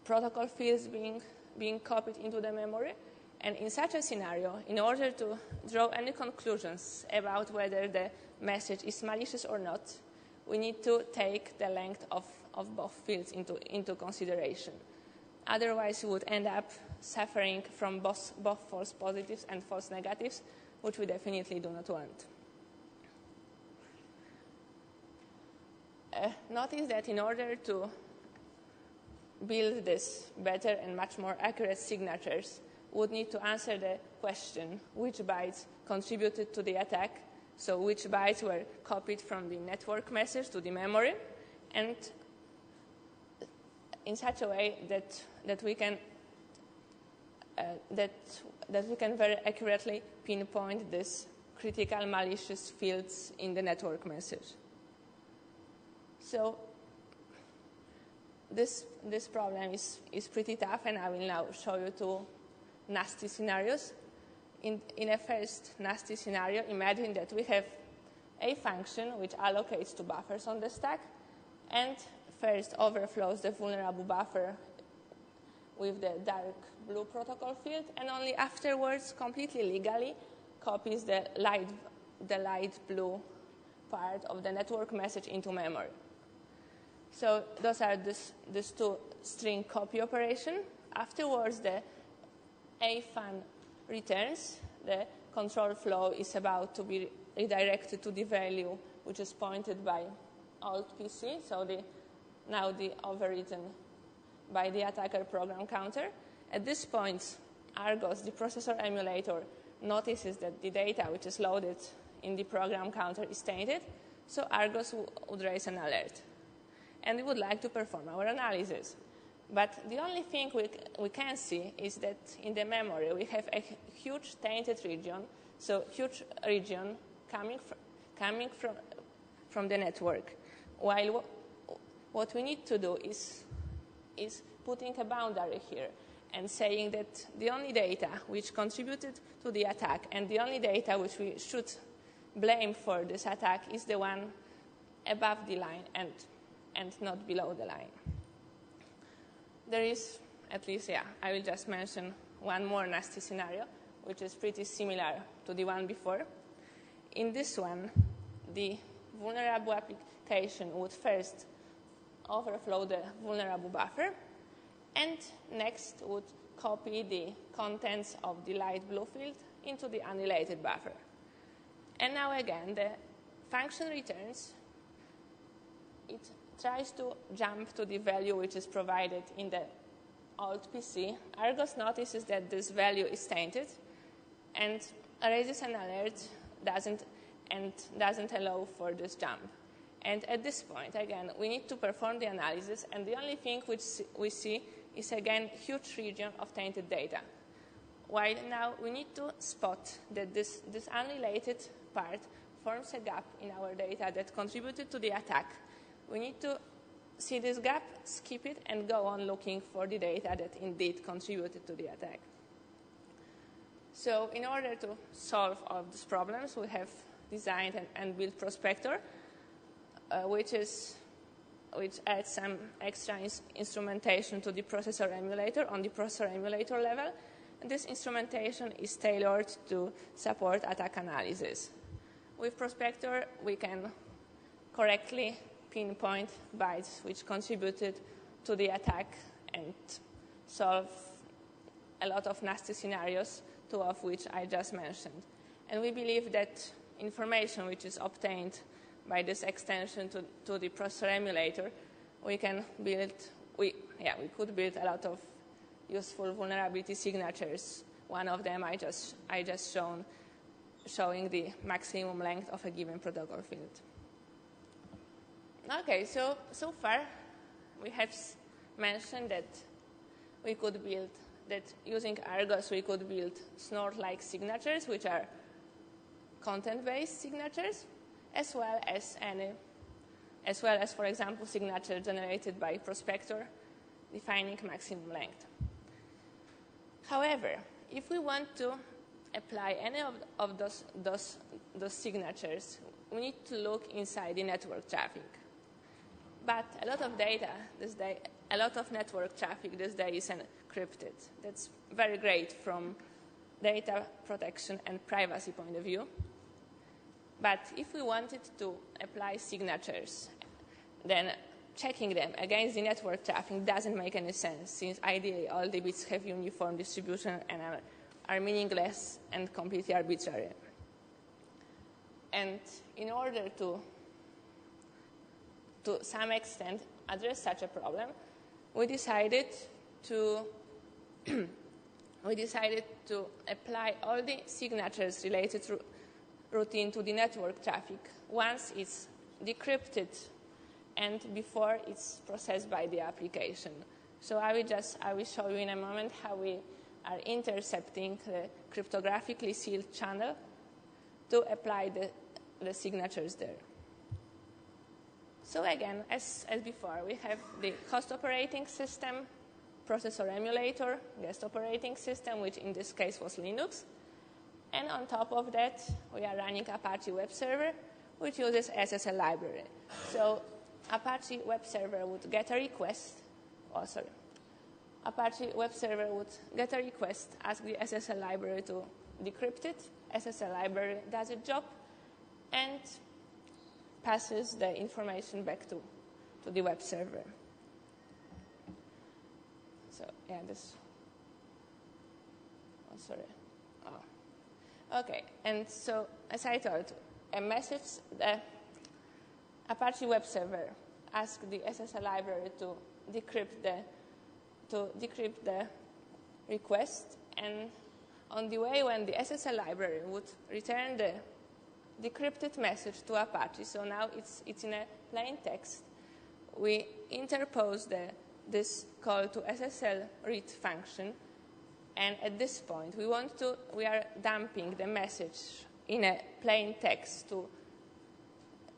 Speaker 3: protocol fields being copied into the memory. And in such a scenario, in order to draw any conclusions about whether the message is malicious or not, we need to take the length of both fields into consideration. Otherwise, we would end up suffering from both false positives and false negatives, which we definitely do not want. Notice that in order to build this better and much more accurate signatures, we would need to answer the question which bytes contributed to the attack, so which bytes were copied from the network message to the memory, and in such a way that we can very accurately pinpoint these critical malicious fields in the network message. So this problem is pretty tough, and I will now show you two nasty scenarios. In a first nasty scenario, imagine that we have a function which allocates two buffers on the stack and first overflows the vulnerable buffer with the dark blue protocol field, and only afterwards, completely legally, copies the light blue part of the network message into memory. So those are these two string copy operation. Afterwards, the AFAN returns. The control flow is about to be redirected to the value which is pointed by alt PC, so now the overwritten by the attacker program counter. At this point, Argos, the processor emulator, notices that the data which is loaded in the program counter is tainted, so Argos would raise an alert. And we would like to perform our analysis. But the only thing we can see is that in the memory we have a huge tainted region, so huge region coming from the network. While what we need to do is putting a boundary here and saying that the only data which contributed to the attack and the only data which we should blame for this attack is the one above the line and not below the line. There is, at least, I will just mention one more nasty scenario, which is pretty similar to the one before. In this one, the vulnerable application would first overflow the vulnerable buffer, and next would copy the contents of the light blue field into the unrelated buffer. And now again, the function returns. It tries to jump to the value which is provided in the alt PC. Argos notices that this value is tainted and raises an alert doesn't allow for this jump. And at this point, again, we need to perform the analysis, and the only thing which we see is, again, huge region of tainted data. While now we need to spot that this unrelated part forms a gap in our data that contributed to the attack. We need to see this gap, skip it, and go on looking for the data that indeed contributed to the attack. So in order to solve all of these problems, we have designed and built Prospector, which adds some extra instrumentation to the processor emulator on the processor emulator level. And this instrumentation is tailored to support attack analysis. With Prospector, we can correctly pinpoint bytes which contributed to the attack and solve a lot of nasty scenarios, two of which I just mentioned. And we believe that information which is obtained by this extension to the processor emulator, we could build a lot of useful vulnerability signatures. One of them I just showing the maximum length of a given protocol field. Okay, so far we have mentioned that we could build, that using Argos we could build snort-like signatures, which are content-based signatures. as well as for example, signature generated by prospector defining maximum length. However, if we want to apply any of those signatures, we need to look inside the network traffic. But a lot of data this day, a lot of network traffic this day is encrypted. That's very great from data protection and privacy point of view. But if we wanted to apply signatures, then checking them against the network traffic doesn't make any sense, since ideally all the bits have uniform distribution and are meaningless and completely arbitrary. And in order to some extent address such a problem, we decided to apply all the signatures related to routine to the network traffic once it's decrypted and before it's processed by the application. So I will show you in a moment how we are intercepting the cryptographically sealed channel to apply the signatures there. So again, as before, we have the host operating system, processor emulator, guest operating system, which in this case was Linux. And on top of that, we are running Apache Web Server, which uses SSL library. So Apache Web Server would get a request, Apache Web Server would get a request, ask the SSL library to decrypt it. SSL library does its job and passes the information back to the web server. So yeah, Okay, and so as I told, a message, the Apache Web Server asks the SSL library to decrypt the request, and on the way when the SSL library would return the decrypted message to Apache, so now it's in a plain text, we interpose this call to SSL read function, and at this point we are dumping the message in a plain text to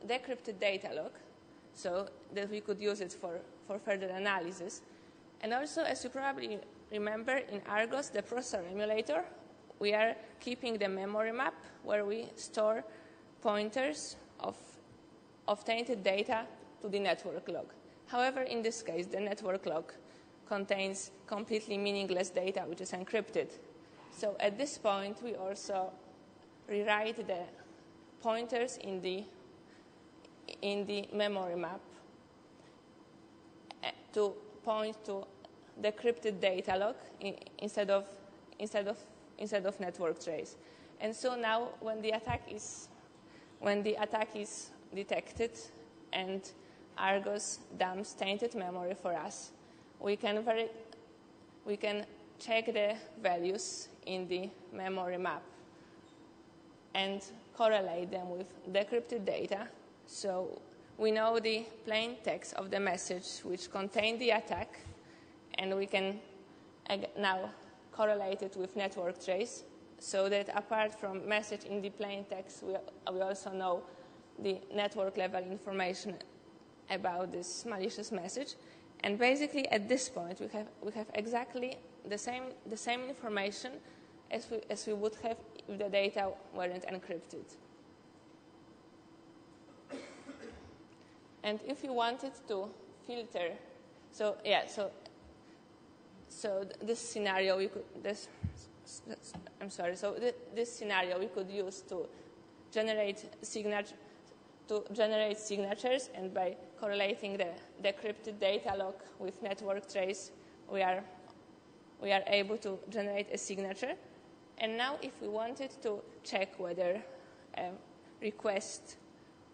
Speaker 3: decrypted data log, so that we could use it for further analysis. And also, as you probably remember, in Argos, the processor emulator, we are keeping the memory map where we store pointers of tainted data to the network log. However, in this case, the network log contains completely meaningless data, which is encrypted. So at this point, we also rewrite the pointers in the memory map to point to decrypted data log instead of network trace. And so now, when the attack is detected and Argos dumps tainted memory for us, we can check the values in the memory map and correlate them with decrypted data. So we know the plain text of the message which contained the attack, and we can now correlate it with network trace, so that apart from message in the plain text, we also know the network level information about this malicious message. And basically, at this point, we have exactly the same information as we would have if the data weren't encrypted. And if you wanted to filter, so this scenario this scenario we could use to generate signatures, and by correlating the decrypted data log with network trace, we are able to generate a signature. And now, if we wanted to check whether a request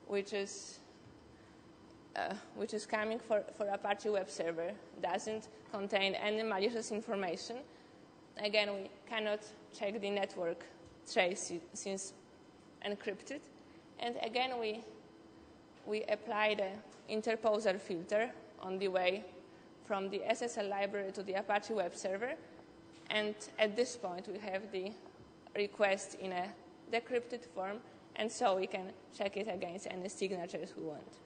Speaker 3: which is coming for Apache Web Server doesn't contain any malicious information, again, we cannot check the network trace since encrypted. And again, we apply the interposer filter on the way from the SSL library to the Apache Web Server. And at this point, we have the request in a decrypted form and so we can check it against any signatures we want.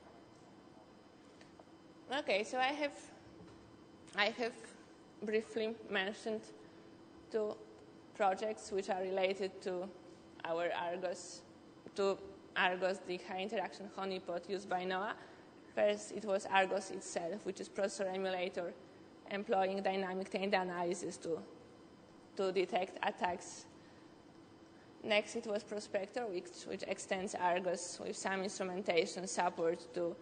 Speaker 3: Okay, so I have briefly mentioned 2 projects which are related to our Argos, the high interaction honeypot used by NOAA. First, it was Argos itself, which is processor emulator employing dynamic data analysis to detect attacks. Next, it was Prospector, which extends Argos with some instrumentation support to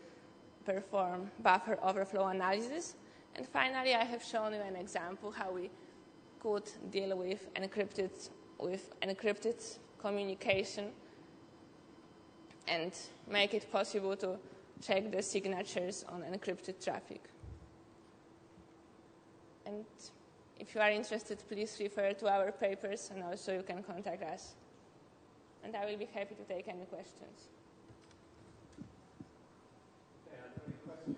Speaker 3: perform buffer overflow analysis. And finally, I have shown you an example how we could deal with encrypted communication and make it possible to check the signatures on encrypted traffic. And if you are interested, please refer to our papers, and also you can contact us. And I will be happy to take any questions.
Speaker 1: Any questions?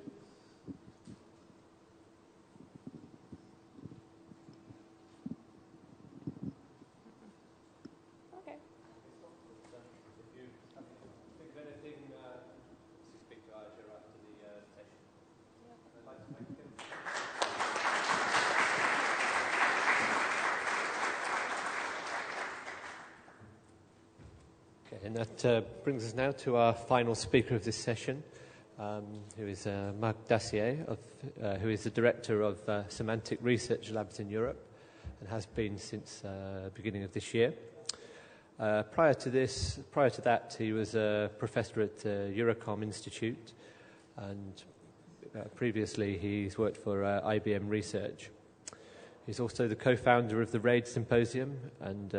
Speaker 3: Okay.
Speaker 1: If you think of anything, speak to Aja after the session. I'd like to thank you. Okay, and that brings us now to our final speaker of this session, who is Marc Dacier, who is the director of Semantic Research Labs in Europe and has been since the beginning of this year. Prior to that, he was a professor at Eurocom Institute, and previously he's worked for IBM Research. He's also the co-founder of the RAID Symposium and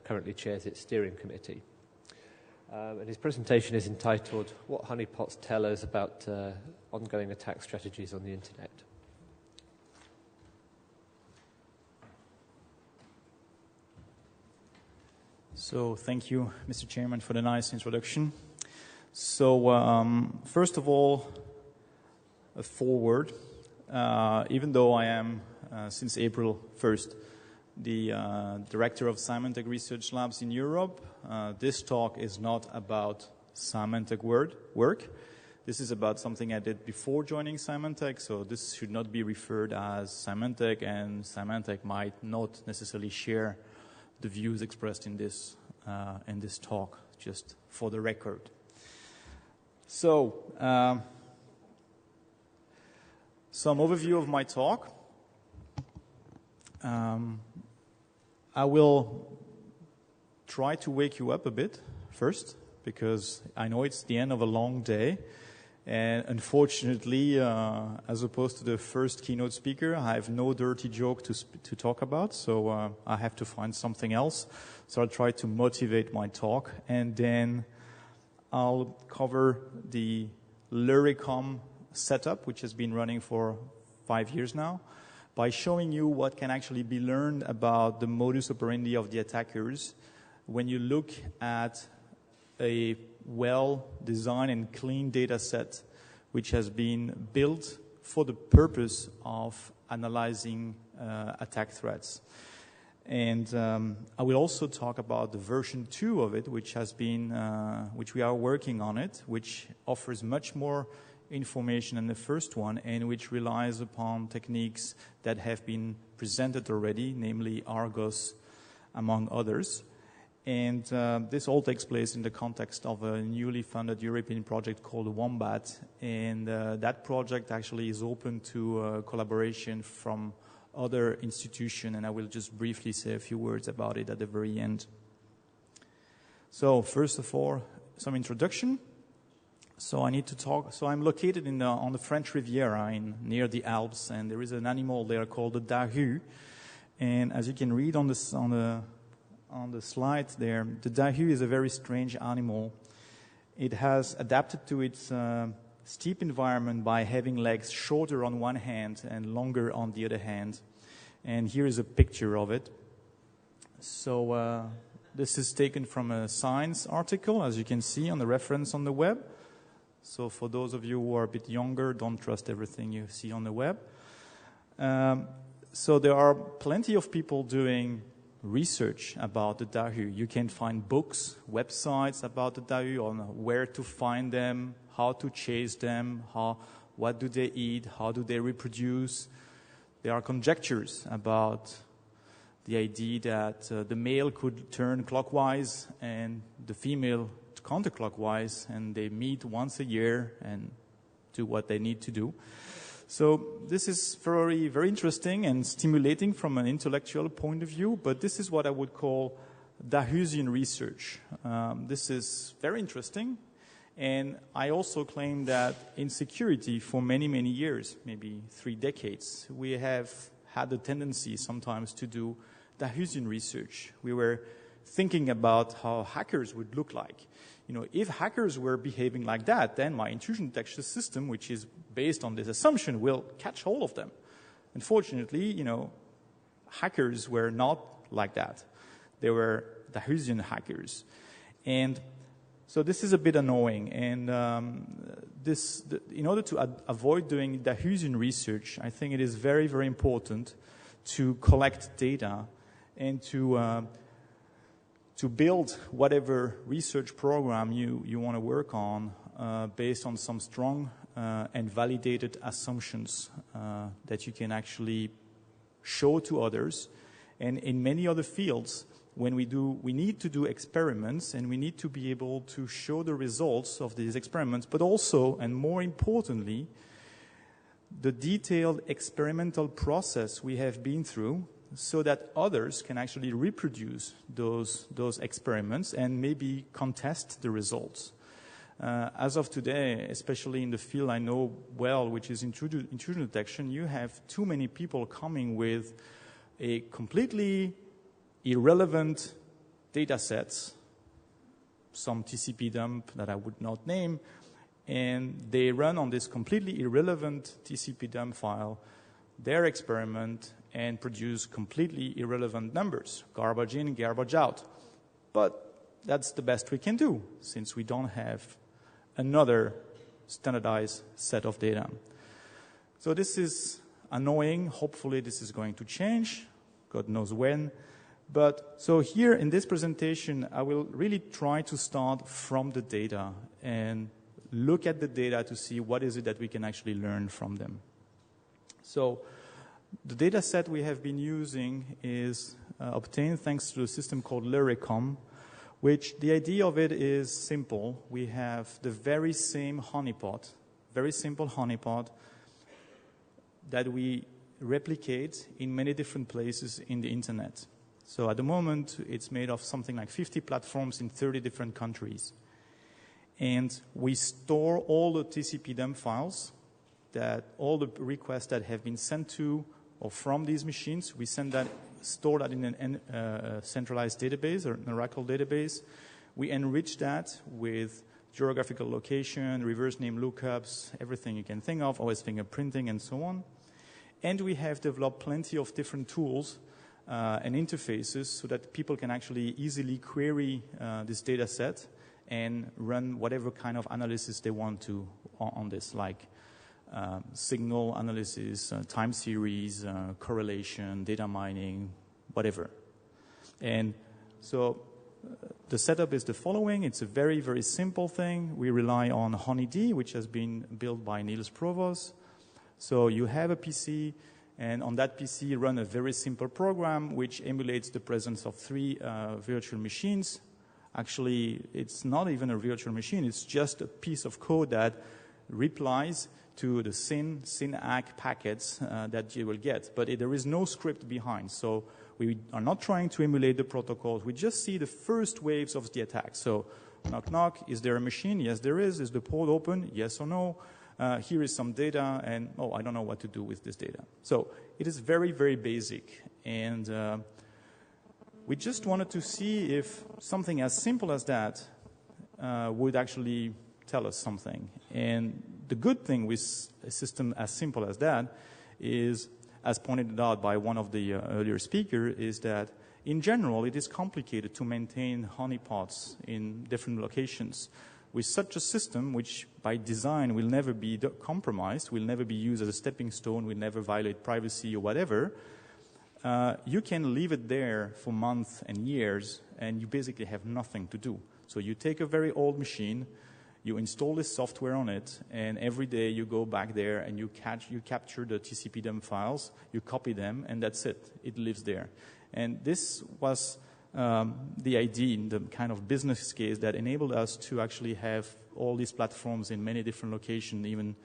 Speaker 1: currently chairs its steering committee. And his presentation is entitled, "What Honeypots Tell Us About Ongoing Attack Strategies on the Internet."
Speaker 4: So thank you, Mr. Chairman, for the nice introduction. So first of all, a foreword. Even though I am, since April 1st, the director of Symantec Research Labs in Europe, this talk is not about Symantec work. This is about something I did before joining Symantec, so this should not be referred as Symantec, and Symantec might not necessarily share the views expressed in this talk, just for the record. So, some overview of my talk. I will try to wake you up a bit first, because I know it's the end of a long day. And unfortunately, as opposed to the first keynote speaker, I have no dirty joke to talk about, so I have to find something else. So I'll try to motivate my talk, and then I'll cover the Luricom setup, which has been running for 5 years now, by showing you what can actually be learned about the modus operandi of the attackers when you look at a well-designed and clean data set which has been built for the purpose of analyzing attack threats. And I will also talk about the version 2 of it, which we are working on it, which offers much more information than the first one, and which relies upon techniques that have been presented already, namely Argos, among others. And this all takes place in the context of a newly funded European project called Wombat. And that project actually is open to collaboration from other institutions, and I will just briefly say a few words about it at the very end. So first of all, some introduction. So I need to talk. So I'm located on the French Riviera near the Alps, and there is an animal there called the dahu. And as you can read on the slide there, the dahu is a very strange animal. It has adapted to its steep environment by having legs shorter on one hand and longer on the other hand. And here is a picture of it. So this is taken from a Science article, as you can see on the reference on the web. So for those of you who are a bit younger, don't trust everything you see on the web. So there are plenty of people doing research about the Dahu. You can find books, websites about the Dahu on where to find them, how to chase them, what do they eat, how do they reproduce. There are conjectures about the idea that the male could turn clockwise and the female counterclockwise, and they meet once a year and do what they need to do. So this is very, very interesting and stimulating from an intellectual point of view, but this is what I would call Dahusian research. This is very interesting, and I also claim that in security for many, many years, maybe 3 decades, we have had the tendency sometimes to do Dahusian research. We were thinking about how hackers would look like. You know, if hackers were behaving like that, then my intrusion detection system, which is based on this assumption, will catch all of them. Unfortunately, you know, hackers were not like that. They were Dahusian hackers. And so this is a bit annoying. And in order to avoid doing Dahusian research, I think it is very, very important to collect data and to build whatever research program you want to work on based on some strong and validated assumptions that you can actually show to others. And in many other fields, when we need to do experiments, and we need to be able to show the results of these experiments, but also, and more importantly, the detailed experimental process we have been through, so that others can actually reproduce those experiments and maybe contest the results. As of today, especially in the field I know well, which is intrusion detection, you have too many people coming with a completely irrelevant data sets, some TCP dump that I would not name, and they run on this completely irrelevant TCP dump file their experiment and produce completely irrelevant numbers, garbage in, garbage out. But that's the best we can do, since we don't have another standardized set of data. So this is annoying. Hopefully this is going to change. God knows when. But so here in this presentation, I will really try to start from the data and look at the data to see what is it that we can actually learn from them. So the data set we have been using is obtained thanks to a system called LeRecom, which the idea of it is simple. We have the very same honeypot, very simple honeypot that we replicate in many different places in the internet. So at the moment, it's made of something like 50 platforms in 30 different countries. And we store all the TCP dump files, that all the requests that have been sent to or from these machines, we store that in a centralized database or an Oracle database. We enrich that with geographical location, reverse name lookups, everything you can think of, always fingerprinting and so on. And we have developed plenty of different tools and interfaces so that people can actually easily query this data set and run whatever kind of analysis they want to on this, like signal analysis, time series, correlation, data mining, whatever. And so the setup is the following. It's a very, very simple thing. We rely on HoneyD, which has been built by Niels Provos. So you have a PC, and on that PC run a very simple program which emulates the presence of 3 virtual machines. Actually, it's not even a virtual machine. It's just a piece of code that replies to the SYN-ACK packets that you will get. But there is no script behind. So we are not trying to emulate the protocols. We just see the first waves of the attack. So knock, knock, is there a machine? Yes, there is. Is the port open? Yes or no? Here is some data, and I don't know what to do with this data. So it is very, very basic. And we just wanted to see if something as simple as that would actually tell us something. And the good thing with a system as simple as that is, as pointed out by one of the earlier speakers, is that in general it is complicated to maintain honeypots in different locations. With such a system, which by design will never be compromised, will never be used as a stepping stone, will never violate privacy or whatever, you can leave it there for months and years, and you basically have nothing to do. So you take a very old machine, you install this software on it, and every day you go back there and you capture the TCP/DUM files, you copy them, and that's it. It lives there. And this was the idea, the kind of business case that enabled us to actually have all these platforms in many different locations, even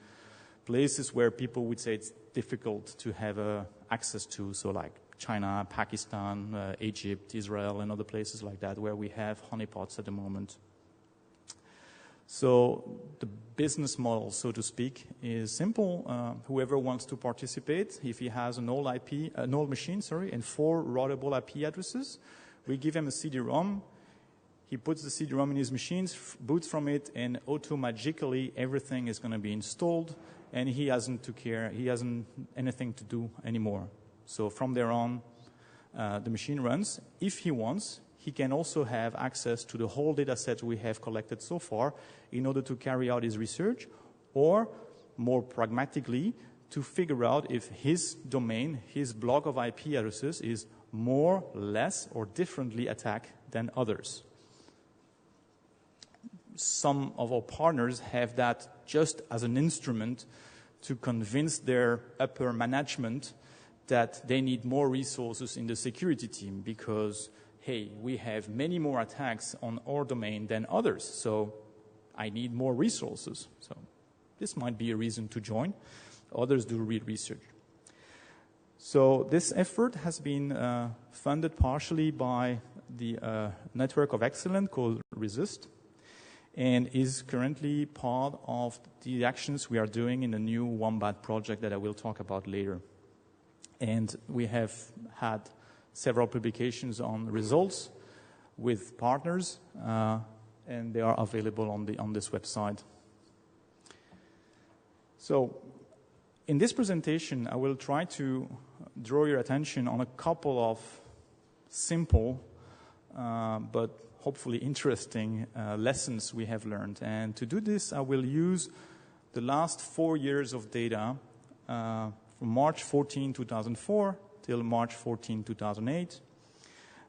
Speaker 4: places where people would say it's difficult to have access to, so like China, Pakistan, Egypt, Israel, and other places like that where we have honeypots at the moment. So the business model, so to speak, is simple. Whoever wants to participate, if he has an old machine, and 4 routable IP addresses, we give him a CD-ROM. He puts the CD-ROM in his machines, boots from it, and automatically everything is going to be installed, and he hasn't anything to do anymore. So from there on, the machine runs. If he wants, he can also have access to the whole data set we have collected so far in order to carry out his research, or more pragmatically, to figure out if his domain, his block of IP addresses is more, less, or differently attacked than others. Some of our partners have that just as an instrument to convince their upper management that they need more resources in the security team because, hey, we have many more attacks on our domain than others, so I need more resources. So this might be a reason to join. Others do research. So this effort has been funded partially by the Network of Excellence called Resist, and is currently part of the actions we are doing in the new Wombat project that I will talk about later. And we have had several publications on results with partners, and they are available on this website. So in this presentation, I will try to draw your attention on a couple of simple but hopefully interesting lessons we have learned. And to do this, I will use the last 4 years of data from March 14, 2004 till March 14, 2008.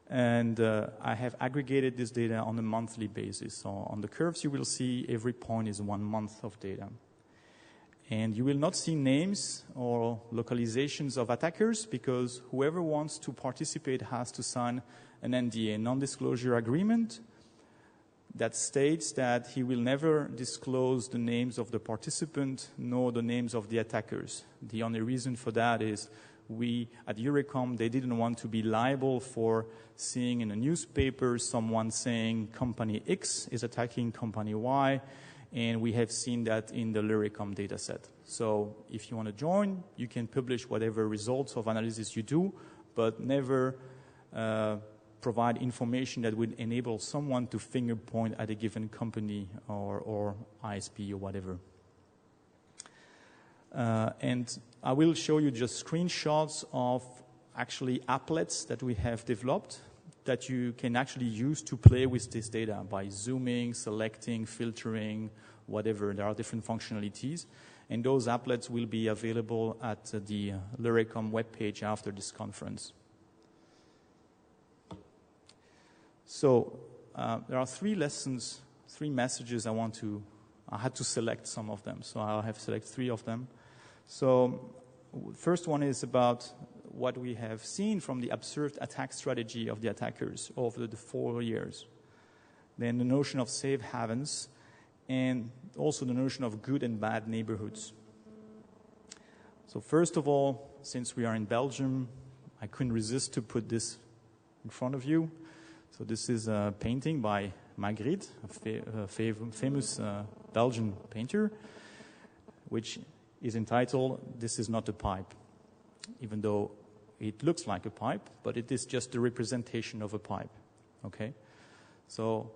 Speaker 4: And I have aggregated this data on a monthly basis. So on the curves you will see every point is 1 month of data. And you will not see names or localizations of attackers because whoever wants to participate has to sign an NDA, non-disclosure agreement, that states that he will never disclose the names of the participant nor the names of the attackers. The only reason for that is we, at Eurocom, they didn't want to be liable for seeing in a newspaper someone saying company X is attacking company Y, and we have seen that in the Luricom dataset. So if you want to join, you can publish whatever results of analysis you do, but never provide information that would enable someone to finger point at a given company or ISP or whatever. And I will show you just screenshots of actually applets that we have developed that you can actually use to play with this data by zooming, selecting, filtering, whatever. There are different functionalities. And those applets will be available at the Luricom webpage after this conference. So there are 3 lessons, 3 messages I had to select some of them, so I have selected 3 of them. So first one is about what we have seen from the observed attack strategy of the attackers over the 4 years. Then the notion of safe havens, and also the notion of good and bad neighborhoods. So first of all, since we are in Belgium, I couldn't resist to put this in front of you. So this is a painting by Magritte, a famous Belgian painter, which is entitled, "This is not a pipe," even though it looks like a pipe, but it is just a representation of a pipe, okay? So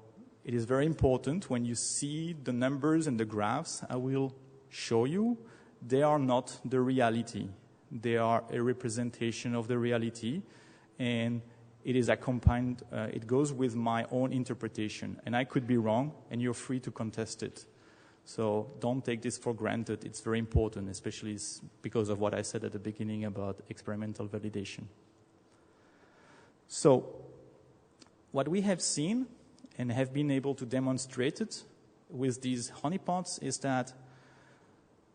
Speaker 4: it is very important when you see the numbers and the graphs I will show you, they are not the reality. They are a representation of the reality, and it is accompanied, it goes with my own interpretation, and I could be wrong, and you're free to contest it. So don't take this for granted. It's very important, especially because of what I said at the beginning about experimental validation. So what we have seen and have been able to demonstrate it with these honeypots is that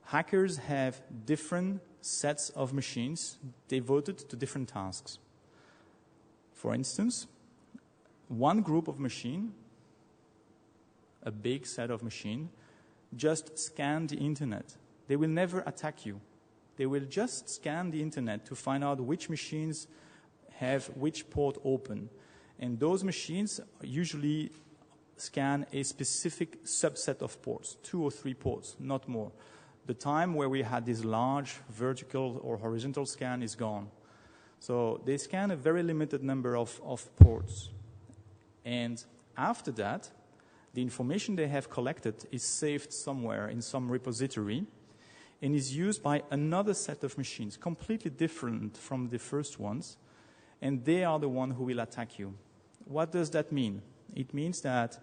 Speaker 4: hackers have different sets of machines devoted to different tasks. For instance, one group of machine, a big set of machine, just scan the internet. They will never attack you. They will just scan the internet to find out which machines have which port open. And those machines usually scan a specific subset of ports, 2 or 3 ports, not more. The time where we had this large vertical or horizontal scan is gone. So they scan a very limited number of ports. And after that, the information they have collected is saved somewhere in some repository and is used by another set of machines, completely different from the first ones, and they are the one who will attack you. What does that mean? It means that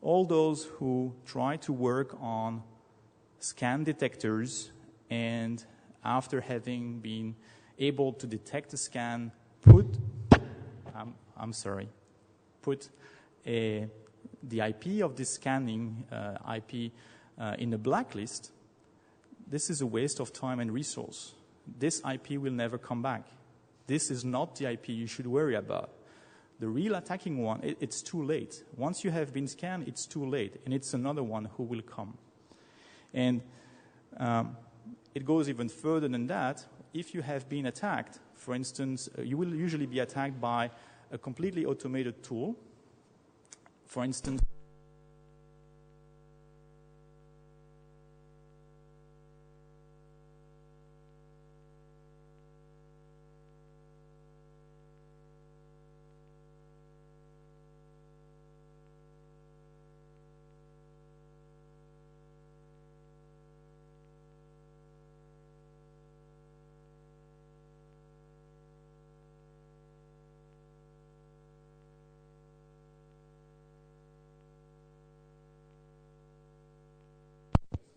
Speaker 4: all those who try to work on scan detectors and after having been able to detect a scan, put the IP of this scanning IP in a blacklist, this is a waste of time and resource. This IP will never come back. This is not the IP you should worry about. The real attacking one, it's too late. Once you have been scanned, it's too late, and it's another one who will come. And it goes even further than that. If you have been attacked, for instance, you will usually be attacked by a completely automated tool. For instance,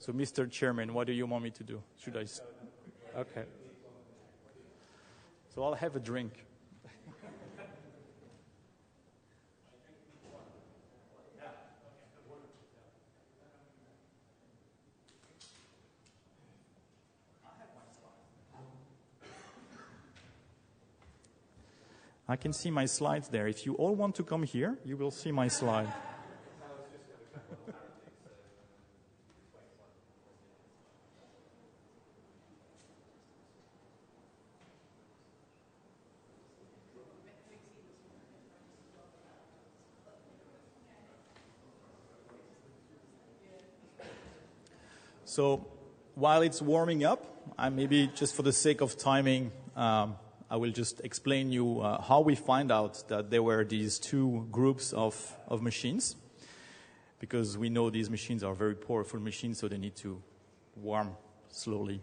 Speaker 4: so, Mr. Chairman, what do you want me to do? Should I? Okay. So I'll have a drink. I can see my slides there. If you all want to come here, you will see my slide. So while it's warming up, maybe just for the sake of timing, I will just explain you how we find out that there were these two groups of machines, because we know these machines are very powerful machines, so they need to warm slowly.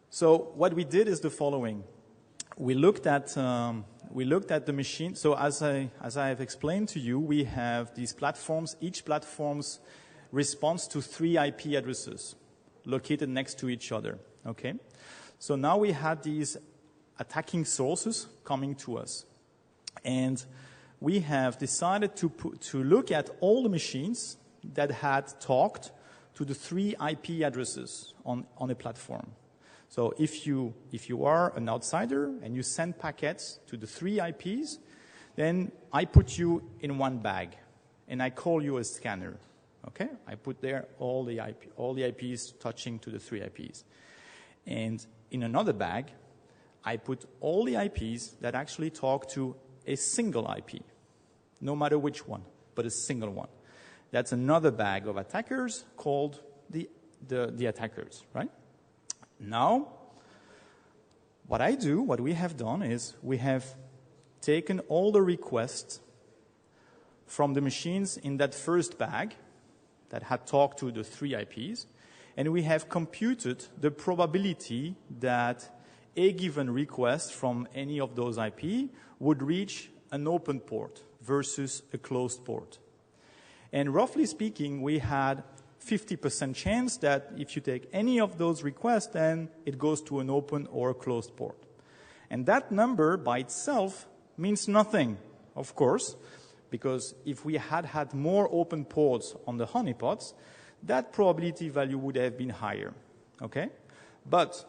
Speaker 4: So what we did is the following. We looked at the machine. So as I have explained to you, we have these platforms. Each platform's responds to 3 IP addresses located next to each other. Okay. So now we had these attacking sources coming to us. And we have decided to look at all the machines that had talked to the 3 IP addresses on a platform. So if you are an outsider and you send packets to the 3 IPs, then I put you in one bag and I call you a scanner. Okay? I put there all the IPs touching to the 3 IPs. And in another bag, I put all the IPs that actually talk to a single IP, no matter which one, but a single one. That's another bag of attackers called the attackers, right? Now, what we have done is we have taken all the requests from the machines in that first bag that had talked to the 3 IPs, and we have computed the probability that a given request from any of those IP would reach an open port versus a closed port. And roughly speaking, we had 50% chance that if you take any of those requests, then it goes to an open or a closed port. And that number by itself means nothing, of course, because if we had had more open ports on the honeypots, that probability value would have been higher, okay? But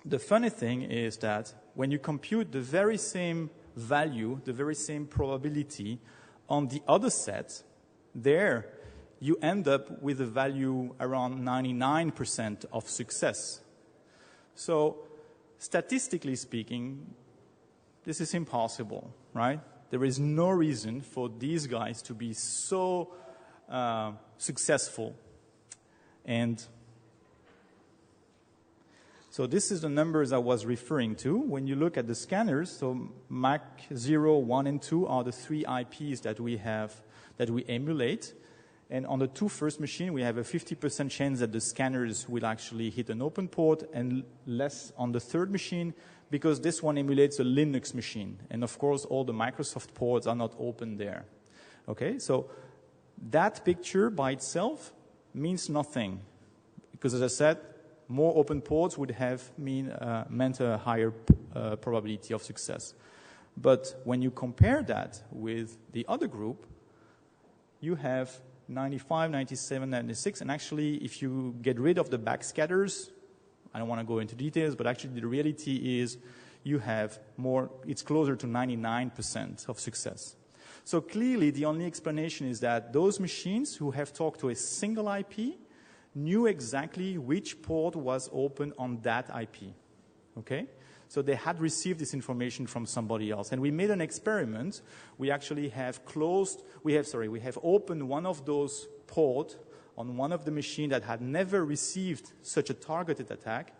Speaker 4: the funny thing is that when you compute the very same value, the very same probability on the other set, there you end up with a value around 99% of success. So statistically speaking, this is impossible, right? There is no reason for these guys to be so successful. And so this is the numbers I was referring to. When you look at the scanners, so MAC 0, 1, and 2 are the 3 IPs that we have, that we emulate. And on the 2 first machines, we have a 50% chance that the scanners will actually hit an open port, and less on the 3rd machine, because this one emulates a Linux machine. And of course, all the Microsoft ports are not open there. Okay, so that picture by itself means nothing, because as I said, more open ports would have meant a higher probability of success. But when you compare that with the other group, you have 95, 97, 96, and actually if you get rid of the backscatters, I don't want to go into details, but actually the reality is you have more, it's closer to 99% of success. So clearly the only explanation is that those machines who have talked to a single IP knew exactly which port was open on that IP, okay? So they had received this information from somebody else. And we made an experiment. We actually have we have opened one of those ports on one of the machines that had never received such a targeted attack.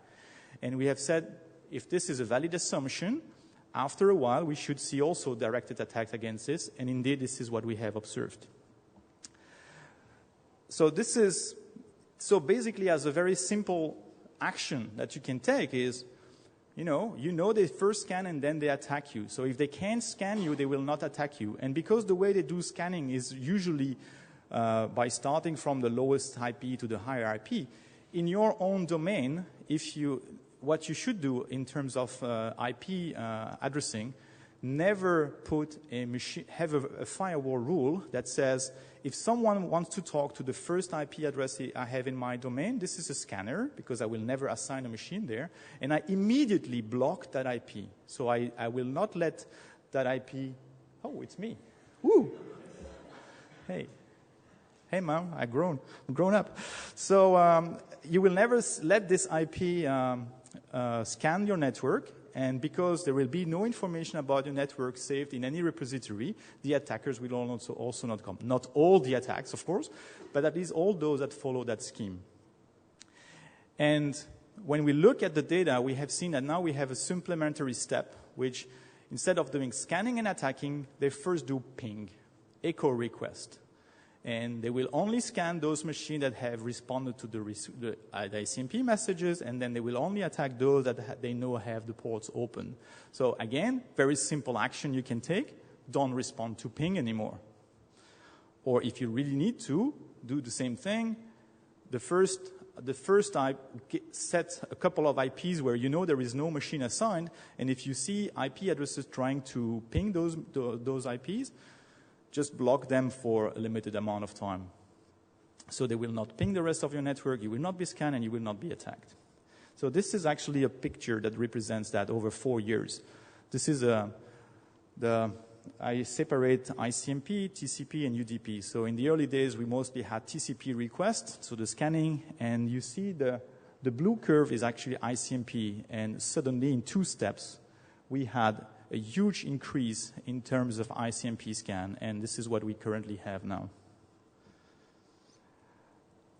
Speaker 4: And we have said, if this is a valid assumption, after a while we should see also directed attacks against this. And indeed, this is what we have observed. So basically, as a very simple action that you can take is, you know they first scan and then they attack you. So if they can't scan you, they will not attack you. And because the way they do scanning is usually by starting from the lowest IP to the higher IP, in your own domain, what you should do in terms of IP addressing, never have a firewall rule that says, if someone wants to talk to the first IP address I have in my domain, this is a scanner, because I will never assign a machine there, and I immediately block that IP. So I will not let that IP, oh, it's me. Woo! Hey, Mom, I'm grown up. So you will never let this IP scan your network, and because there will be no information about your network saved in any repository, the attackers will also not come. Not all the attacks, of course, but at least all those that follow that scheme. And when we look at the data, we have seen that now we have a supplementary step, which instead of doing scanning and attacking, they first do ping, echo request. And they will only scan those machines that have responded to the ICMP messages, and then they will only attack those that they know have the ports open. So again, very simple action you can take. Don't respond to ping anymore. Or if you really need to, do the same thing. The first set a couple of IPs where you know there is no machine assigned, and if you see IP addresses trying to ping those IPs, just block them for a limited amount of time. So they will not ping the rest of your network, you will not be scanned, and you will not be attacked. So this is actually a picture that represents that over 4 years. This is I separate ICMP, TCP, and UDP. So in the early days, we mostly had TCP requests, so the scanning, and you see the blue curve is actually ICMP, and suddenly in 2 steps, we had a huge increase in terms of ICMP scan, and this is what we currently have now.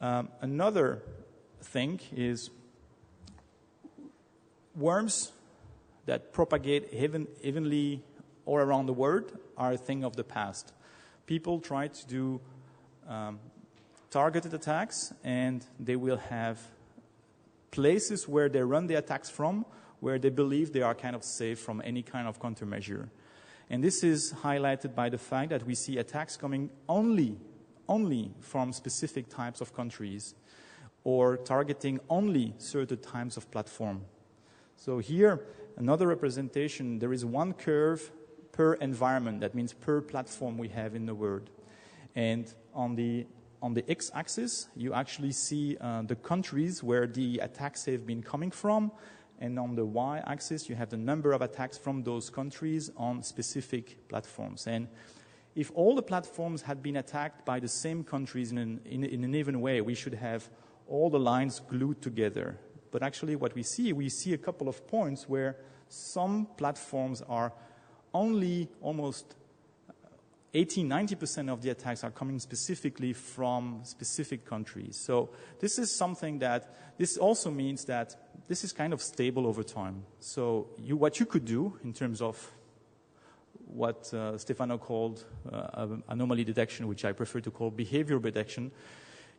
Speaker 4: Another thing is worms that propagate evenly all around the world are a thing of the past. People try to do targeted attacks, and they will have places where they run the attacks from, where they believe they are kind of safe from any kind of countermeasure. And this is highlighted by the fact that we see attacks coming only from specific types of countries, or targeting only certain types of platform. So here another representation, there is one curve per environment. That means per platform we have in the world. And on the x-axis, you actually see the countries where the attacks have been coming from. And on the y-axis, you have the number of attacks from those countries on specific platforms. And if all the platforms had been attacked by the same countries in an even way, we should have all the lines glued together. But actually what we see a couple of points where some platforms are only almost 80-90% of the attacks are coming specifically from specific countries. So this is something that, this also means that this is kind of stable over time. So what you could do in terms of what Stefano called anomaly detection, which I prefer to call behavior detection,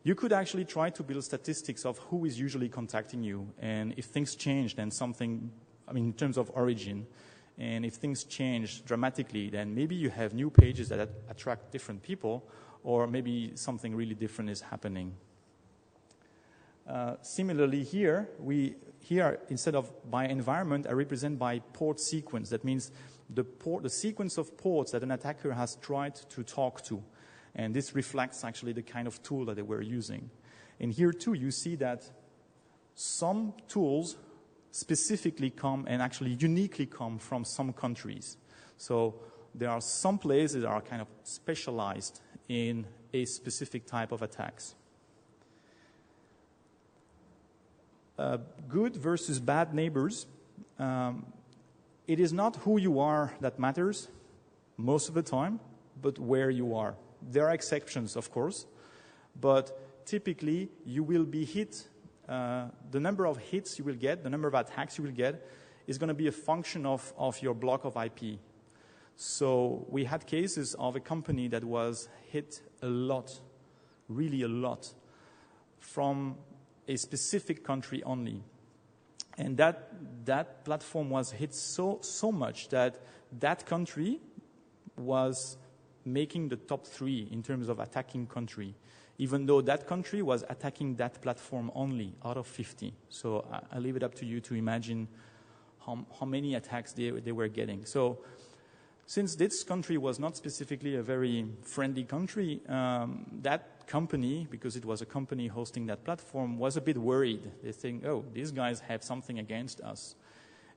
Speaker 4: you could actually try to build statistics of who is usually contacting you. And if things change, then something, in terms of origin, and if things change dramatically, then maybe you have new pages that attract different people, or maybe something really different is happening. Similarly here, instead of by environment, I represent by port sequence. That means the sequence of ports that an attacker has tried to talk to. And this reflects actually the kind of tool that they were using. And here too, you see that some tools specifically come and actually uniquely come from some countries. So there are some places that are kind of specialized in a specific type of attacks. Good versus bad neighbors. It is not who you are that matters most of the time, but where you are. There are exceptions, of course, but typically you will be hit. The number of hits you will get, the number of attacks you will get, is going to be a function of your block of IP. So we had cases of a company that was hit a lot, really a lot, from a specific country only. And that platform was hit so much that country was making the top 3 in terms of attacking country, even though that country was attacking that platform only out of 50. So I leave it up to you to imagine how many attacks they were getting. So since this country was not specifically a very friendly country, that company, because it was a company hosting that platform, was a bit worried. They think, oh, these guys have something against us.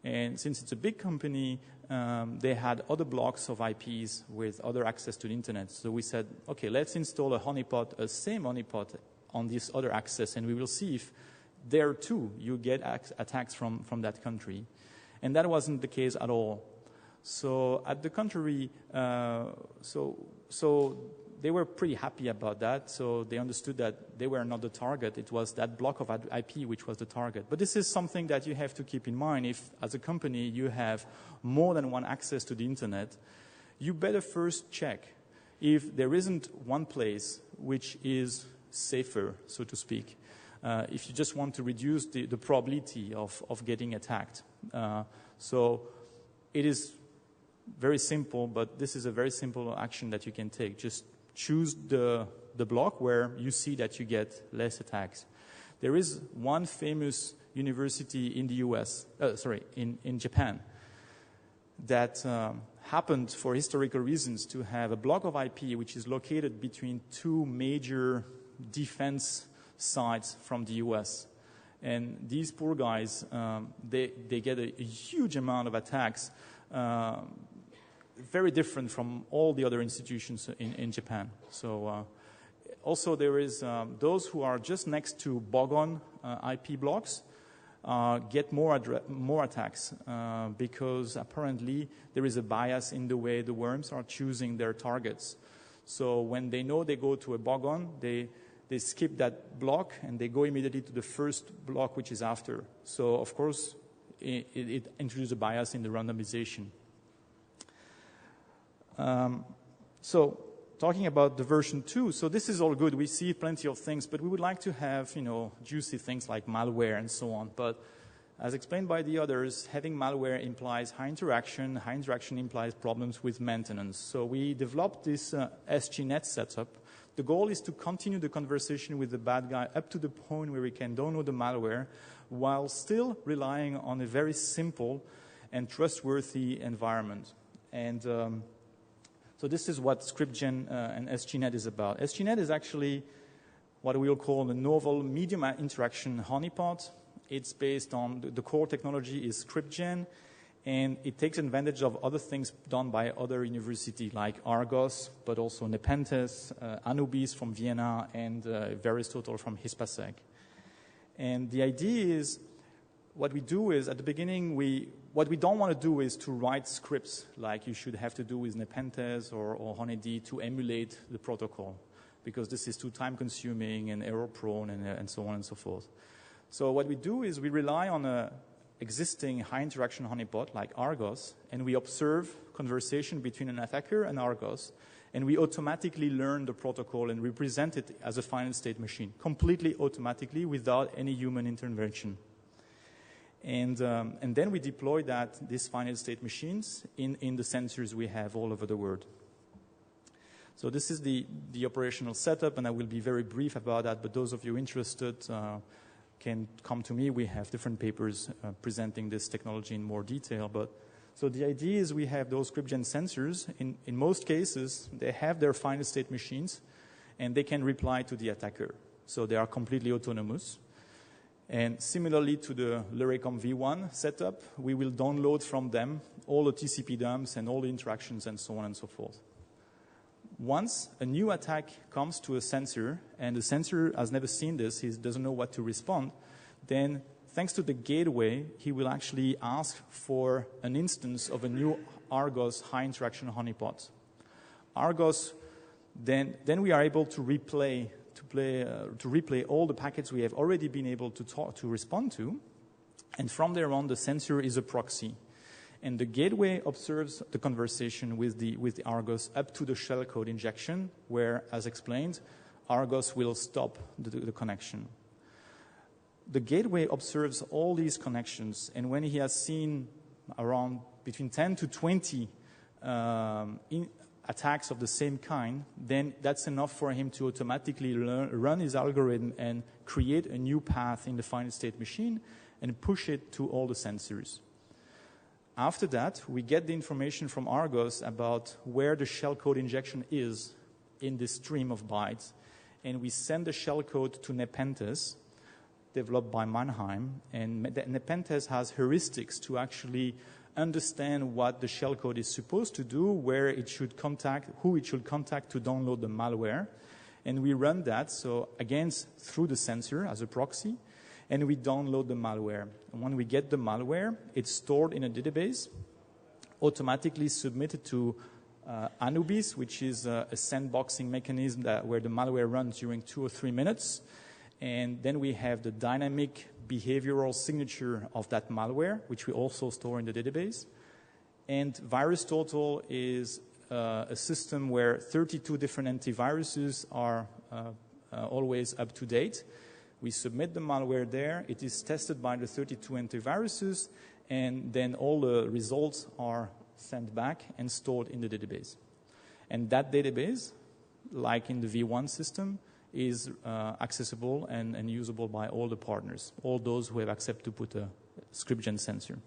Speaker 4: And since it's a big company, they had other blocks of IPs with other access to the internet. So we said, okay, let's install a same honeypot on this other access, and we will see if there too you get attacks from that country. And that wasn't the case at all. So at the contrary, so they were pretty happy about that. So they understood that they were not the target. It was that block of IP which was the target. But this is something that you have to keep in mind. If, as a company, you have more than one access to the internet, you better first check if there isn't one place which is safer, so to speak, if you just want to reduce the probability of getting attacked. So it is very simple, but this is a very simple action that you can take. Just choose the block where you see that you get less attacks. There is one famous university in the in Japan, that happened for historical reasons to have a block of IP which is located between 2 major defense sites from the US. And these poor guys, they get a huge amount of attacks, very different from all the other institutions in Japan. So also there is those who are just next to Bogon IP blocks get more attacks because apparently there is a bias in the way the worms are choosing their targets. So when they know they go to a Bogon, they skip that block and they go immediately to the first block which is after. So of course it introduces a bias in the randomization. So talking about the version 2, so this is all good. We see plenty of things, but we would like to have, juicy things like malware and so on. But as explained by the others, having malware implies high interaction. High interaction implies problems with maintenance. So we developed this SGNet setup. The goal is to continue the conversation with the bad guy up to the point where we can download the malware while still relying on a very simple and trustworthy environment. And so this is what ScriptGen and SGNet is about. SGNet is actually what we will call the novel medium interaction honeypot. It's based on the core technology is ScriptGen, and it takes advantage of other things done by other universities like Argos, but also Nepenthes, Anubis from Vienna, and Veristotle from Hispasec. And the idea is, what we do is, at the beginning, what we don't want to do is to write scripts like you should have to do with Nepenthes or Honeydew to emulate the protocol, because this is too time-consuming and error-prone and so on and so forth. So what we do is we rely on an existing high-interaction honeypot like Argos, and we observe conversation between an attacker and Argos, and we automatically learn the protocol and represent it as a final state machine, completely automatically without any human intervention. And then we deploy these final state machines in the sensors we have all over the world. So this is the operational setup, and I will be very brief about that, but those of you interested can come to me. We have different papers presenting this technology in more detail. So the idea is we have those ScriptGen sensors. In most cases, they have their final state machines, and they can reply to the attacker. So they are completely autonomous. And similarly to the Luricom V1 setup, we will download from them all the TCP dumps and all the interactions and so on and so forth. Once a new attack comes to a sensor, and the sensor has never seen this, he doesn't know what to respond, then thanks to the gateway, he will actually ask for an instance of a new Argos high interaction honeypot. Argos, then we are able to replay all the packets we have already been able to respond to, and from there on, the sensor is a proxy. And the gateway observes the conversation with the Argos up to the shellcode injection, where, as explained, Argos will stop the connection. The gateway observes all these connections, and when he has seen around between 10 to 20 attacks of the same kind, then that's enough for him to automatically run his algorithm and create a new path in the final state machine and push it to all the sensors. After that, we get the information from Argos about where the shellcode injection is in this stream of bytes, and we send the shellcode to Nepenthes, developed by Mannheim, and Nepenthes has heuristics to actually understand what the shellcode is supposed to do, where it should contact, who it should contact to download the malware. And we run that, so again, through the sensor as a proxy, and we download the malware. And when we get the malware, it's stored in a database, automatically submitted to Anubis, which is a sandboxing mechanism where the malware runs during 2 or 3 minutes. And then we have the dynamic behavioral signature of that malware, which we also store in the database. And VirusTotal is a system where 32 different antiviruses are always up to date. We submit the malware there. It is tested by the 32 antiviruses, and then all the results are sent back and stored in the database. And that database, like in the V1 system, is accessible and usable by all the partners, all those who have accepted to put a ScriptGen sensor.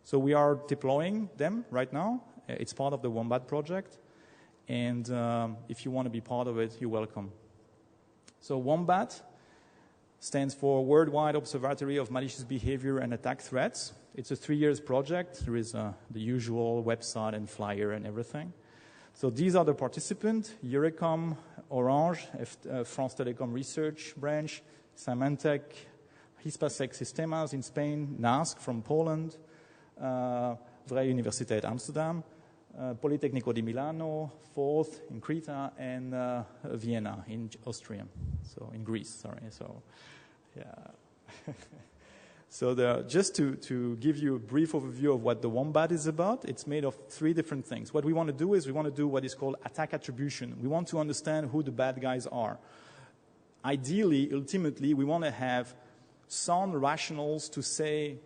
Speaker 4: So we are deploying them right now. It's part of the Wombat project. And if you want to be part of it, you're welcome. So Wombat stands for Worldwide Observatory of Malicious Behavior and Attack Threats. It's a 3-year project. There is the usual website and flyer and everything. So these are the participants: Eurecom, Orange, France Telecom Research Branch, Symantec, Hispasec Sistemas in Spain, NASC from Poland, Vrije Universiteit Amsterdam, Politecnico di Milano, Forth in Crete, and Vienna in Austria, so in Greece, sorry. So, yeah. So just to give you a brief overview of what the Wombat is about, it's made of 3 different things. What we want to do is we want to do what is called attack attribution. We want to understand who the bad guys are. Ideally, ultimately, we want to have sound rationals to say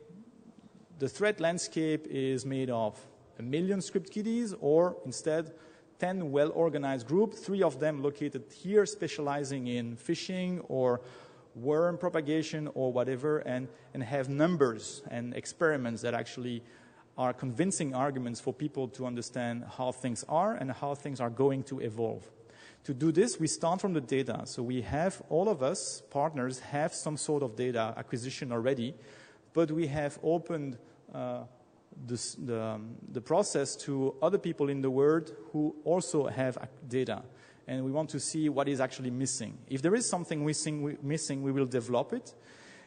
Speaker 4: the threat landscape is made of 1 million script kiddies, or instead 10 well-organized groups, 3 of them located here specializing in phishing or worm propagation or whatever, and have numbers and experiments that actually are convincing arguments for people to understand how things are and how things are going to evolve. To do this, we start from the data. So we have, all of us, partners, have some sort of data acquisition already, but we have opened the process to other people in the world who also have data. And we want to see what is actually missing. If there is something missing, we will develop it.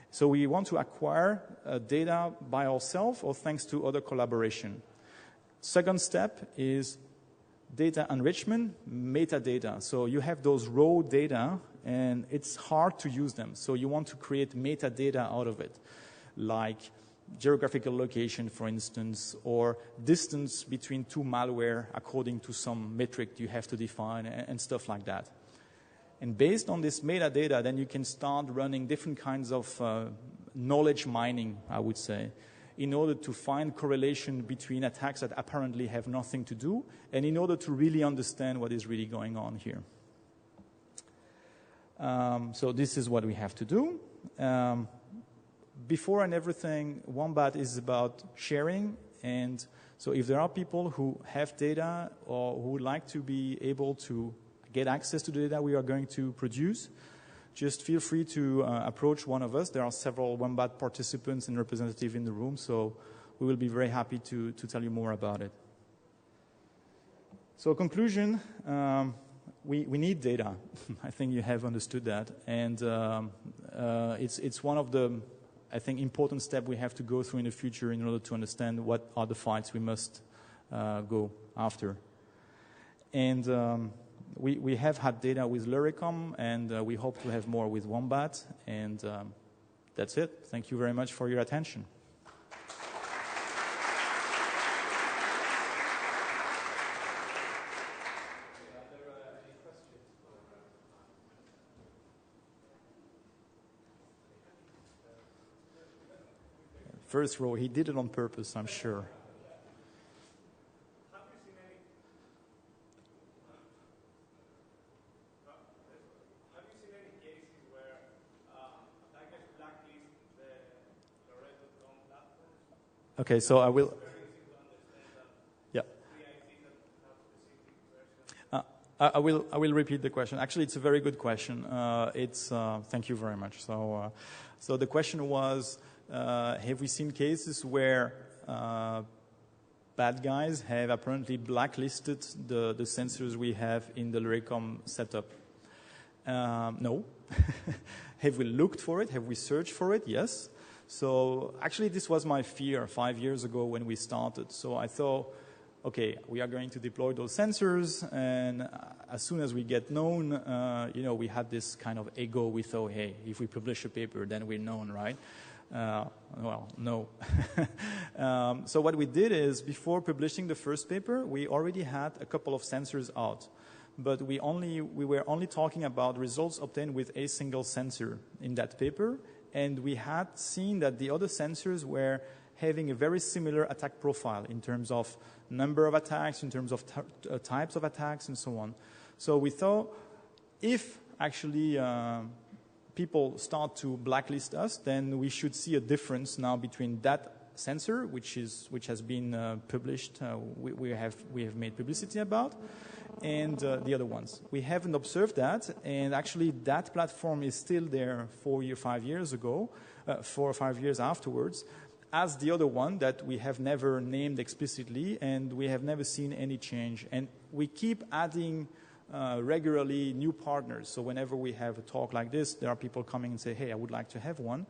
Speaker 4: So we want to acquire data by ourselves or thanks to other collaboration. Second step is data enrichment, metadata. So you have those raw data, and it's hard to use them. So you want to create metadata out of it, like geographical location, for instance, or distance between two malware according to some metric you have to define, and stuff like that. And based on this metadata, then you can start running different kinds of knowledge mining, I would say, in order to find correlation between attacks that apparently have nothing to do, and in order to really understand what is really going on here. So this is what we have to do. Before and everything, Wombat is about sharing, and so if there are people who have data or who would like to be able to get access to the data we are going to produce, just feel free to approach one of us. There are several Wombat participants and representatives in the room, so we will be very happy to tell you more about it. So conclusion, we need data. I think you have understood that, and it's one of the, I think, important steps we have to go through in the future in order to understand what are the fights we must go after. And we have had data with Luricom, and we hope to have more with Wombat, and that's it. Thank you very much for your attention. First row, he did it on purpose, I'm sure. Okay, so I will. Yeah. I will repeat the question. Actually, it's a very good question. Thank you very much. So the question was, have we seen cases where bad guys have apparently blacklisted the sensors we have in the Luricom setup? No. Have we looked for it? Have we searched for it? Yes. So actually, this was my fear 5 years ago when we started. So I thought, okay, we are going to deploy those sensors, and as soon as we get known, we had this kind of ego. We thought, hey, if we publish a paper, then we're known, right? Well, no. So what we did is, before publishing the first paper, we already had a couple of sensors out. But we were only talking about results obtained with a single sensor in that paper. And we had seen that the other sensors were having a very similar attack profile in terms of number of attacks, in terms of types of attacks, and so on. So we thought, if actually people start to blacklist us, then we should see a difference now between that sensor, which has been published, we have made publicity about, and the other ones. We haven't observed that, and actually that platform is still there 4 or 5 years ago, 4 or 5 years afterwards, as the other one that we have never named explicitly, and we have never seen any change. And we keep adding regularly new partners. So whenever we have a talk like this, there are people coming and say, hey, I would like to have one.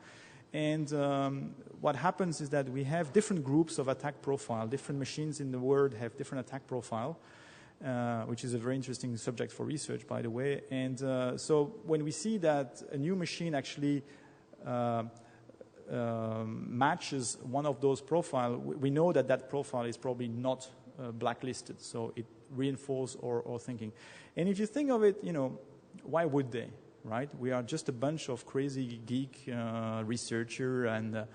Speaker 4: And what happens is that we have different groups of attack profile. Different machines in the world have different attack profile, which is a very interesting subject for research, by the way. And so when we see that a new machine actually matches one of those profiles, we know that that profile is probably not blacklisted. So it reinforces our thinking. And if you think of it, why would they? Right? We are just a bunch of crazy geek researcher, and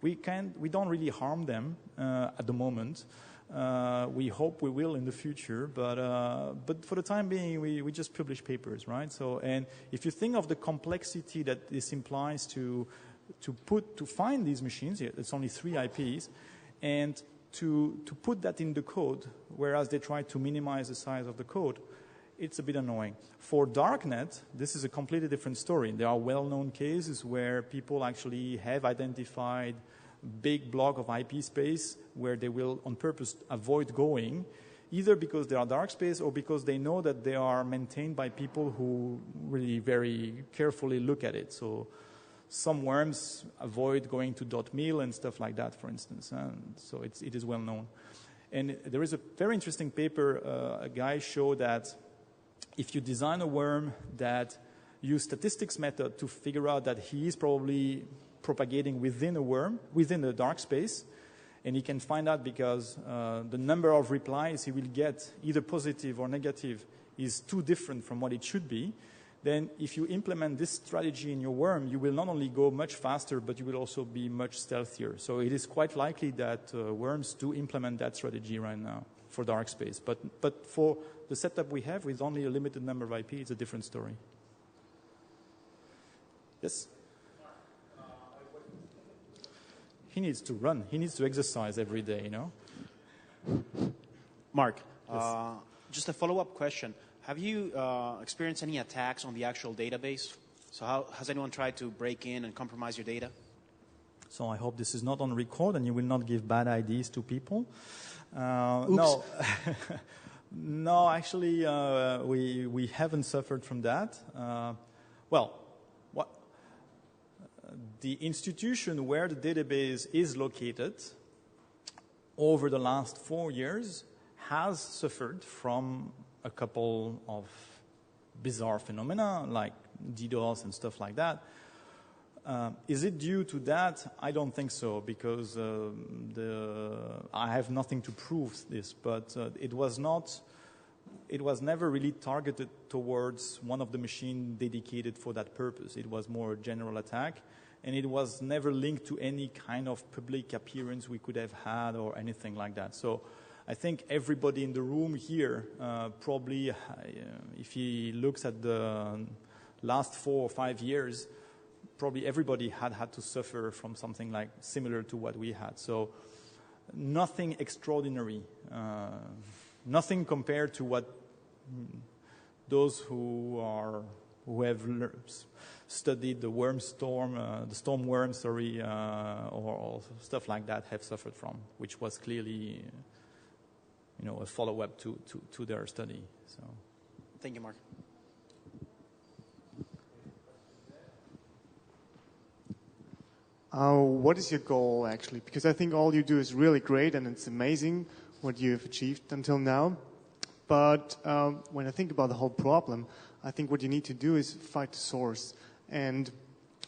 Speaker 4: we don't really harm them at the moment. We hope we will in the future, but for the time being, we just publish papers, right? So, and if you think of the complexity that this implies to find these machines, it's only 3 IPs, and to put that in the code, whereas they try to minimize the size of the code, it's a bit annoying. For darknet, this is a completely different story. There are well-known cases where people actually have identified big block of IP space where they will on purpose avoid going, either because they are dark space or because they know that they are maintained by people who really very carefully look at it. So some worms avoid going to .mil and stuff like that, for instance. And so it is well known. And there is a very interesting paper. A guy showed that if you design a worm that use statistics method to figure out that he is probably propagating within a worm, within a dark space, and he can find out because the number of replies he will get, either positive or negative, is too different from what it should be, then if you implement this strategy in your worm, you will not only go much faster, but you will also be much stealthier. So it is quite likely that worms do implement that strategy right now for dark space. But for the setup we have with only a limited number of IP, it's a different story. Yes? He needs to run. He needs to exercise every day, you know?
Speaker 5: Mark,
Speaker 4: Yes.
Speaker 5: Just a follow-up question. Have you experienced any attacks on the actual database? So has anyone tried to break in and compromise your data?
Speaker 4: So I hope this is not on record and you will not give bad ideas to people.
Speaker 5: Oops.
Speaker 4: No, no, actually, we haven't suffered from that. The institution where the database is located over the last 4 years has suffered from a couple of bizarre phenomena like DDoS and stuff like that. Is it due to that? I don't think so, because I have nothing to prove this, but it was never really targeted towards one of the machines dedicated for that purpose. It was more a general attack, and it was never linked to any kind of public appearance we could have had or anything like that. So I think everybody in the room here probably, if he looks at the last 4 or 5 years, probably everybody had to suffer from something like similar to what we had. So nothing extraordinary, nothing compared to what those who have studied the storm worm, or stuff like that have suffered from, which was clearly, a follow-up to their study. So,
Speaker 5: Thank you, Mark.
Speaker 6: What is your goal, actually? Because I think all you do is really great, and it's amazing what you've achieved until now. But when I think about the whole problem, I think what you need to do is fight the source. And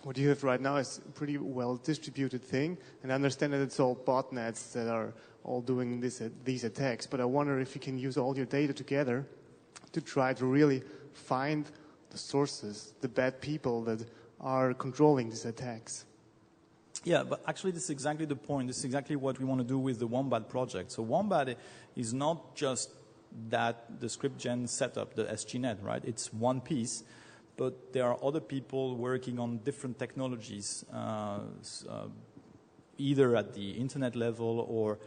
Speaker 6: what you have right now is a pretty well-distributed thing. And I understand that it's all botnets that are all doing these attacks. But I wonder if you can use all your data together to try to really find the sources, the bad people that are controlling these attacks.
Speaker 4: yeah, but actually this is exactly the point. This is exactly what we want to do with the Wombat project. So Wombat is not just the script gen setup, the SGNet, right? It's one piece, but there are other people working on different technologies, either at the internet level or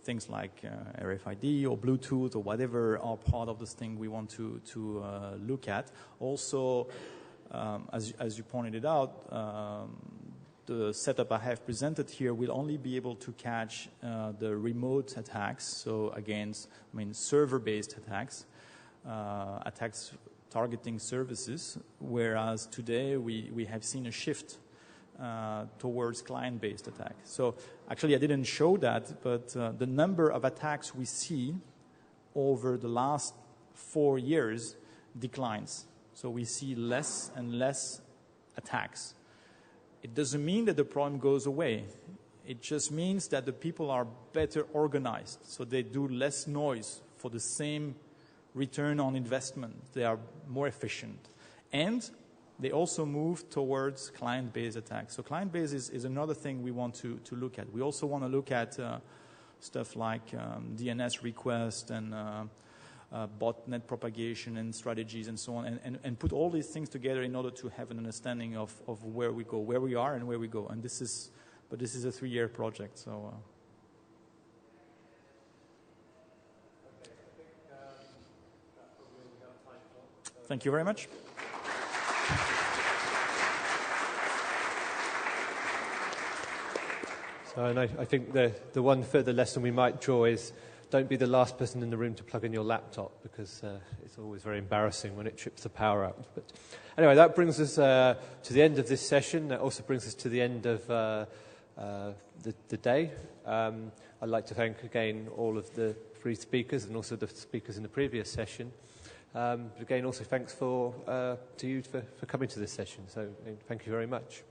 Speaker 4: things like RFID or Bluetooth or whatever are part of this thing we want to look at. Also, as you pointed it out, the setup I have presented here will only be able to catch the remote attacks, so against, server-based attacks, attacks targeting services, whereas today we have seen a shift towards client-based attacks. So actually I didn't show that, but the number of attacks we see over the last 4 years declines. So we see less and less attacks. It doesn't mean that the problem goes away. It just means that the people are better organized, so they do less noise for the same return on investment. They are more efficient. And they also move towards client-based attacks. So client-based is another thing we want to look at. We also want to look at stuff like DNS request and botnet propagation and strategies and so on, and put all these things together in order to have an understanding of where we go, where we are and where we go. And this is a 3-year project. So. Thank you very much.
Speaker 1: So and I think the one further lesson we might draw is don't be the last person in the room to plug in your laptop, because it's always very embarrassing when it trips the power out. But anyway, that brings us to the end of this session. That also brings us to the end of the day. I'd like to thank again all of the 3 speakers and also the speakers in the previous session. Again, also thanks to you for coming to this session. So thank you very much.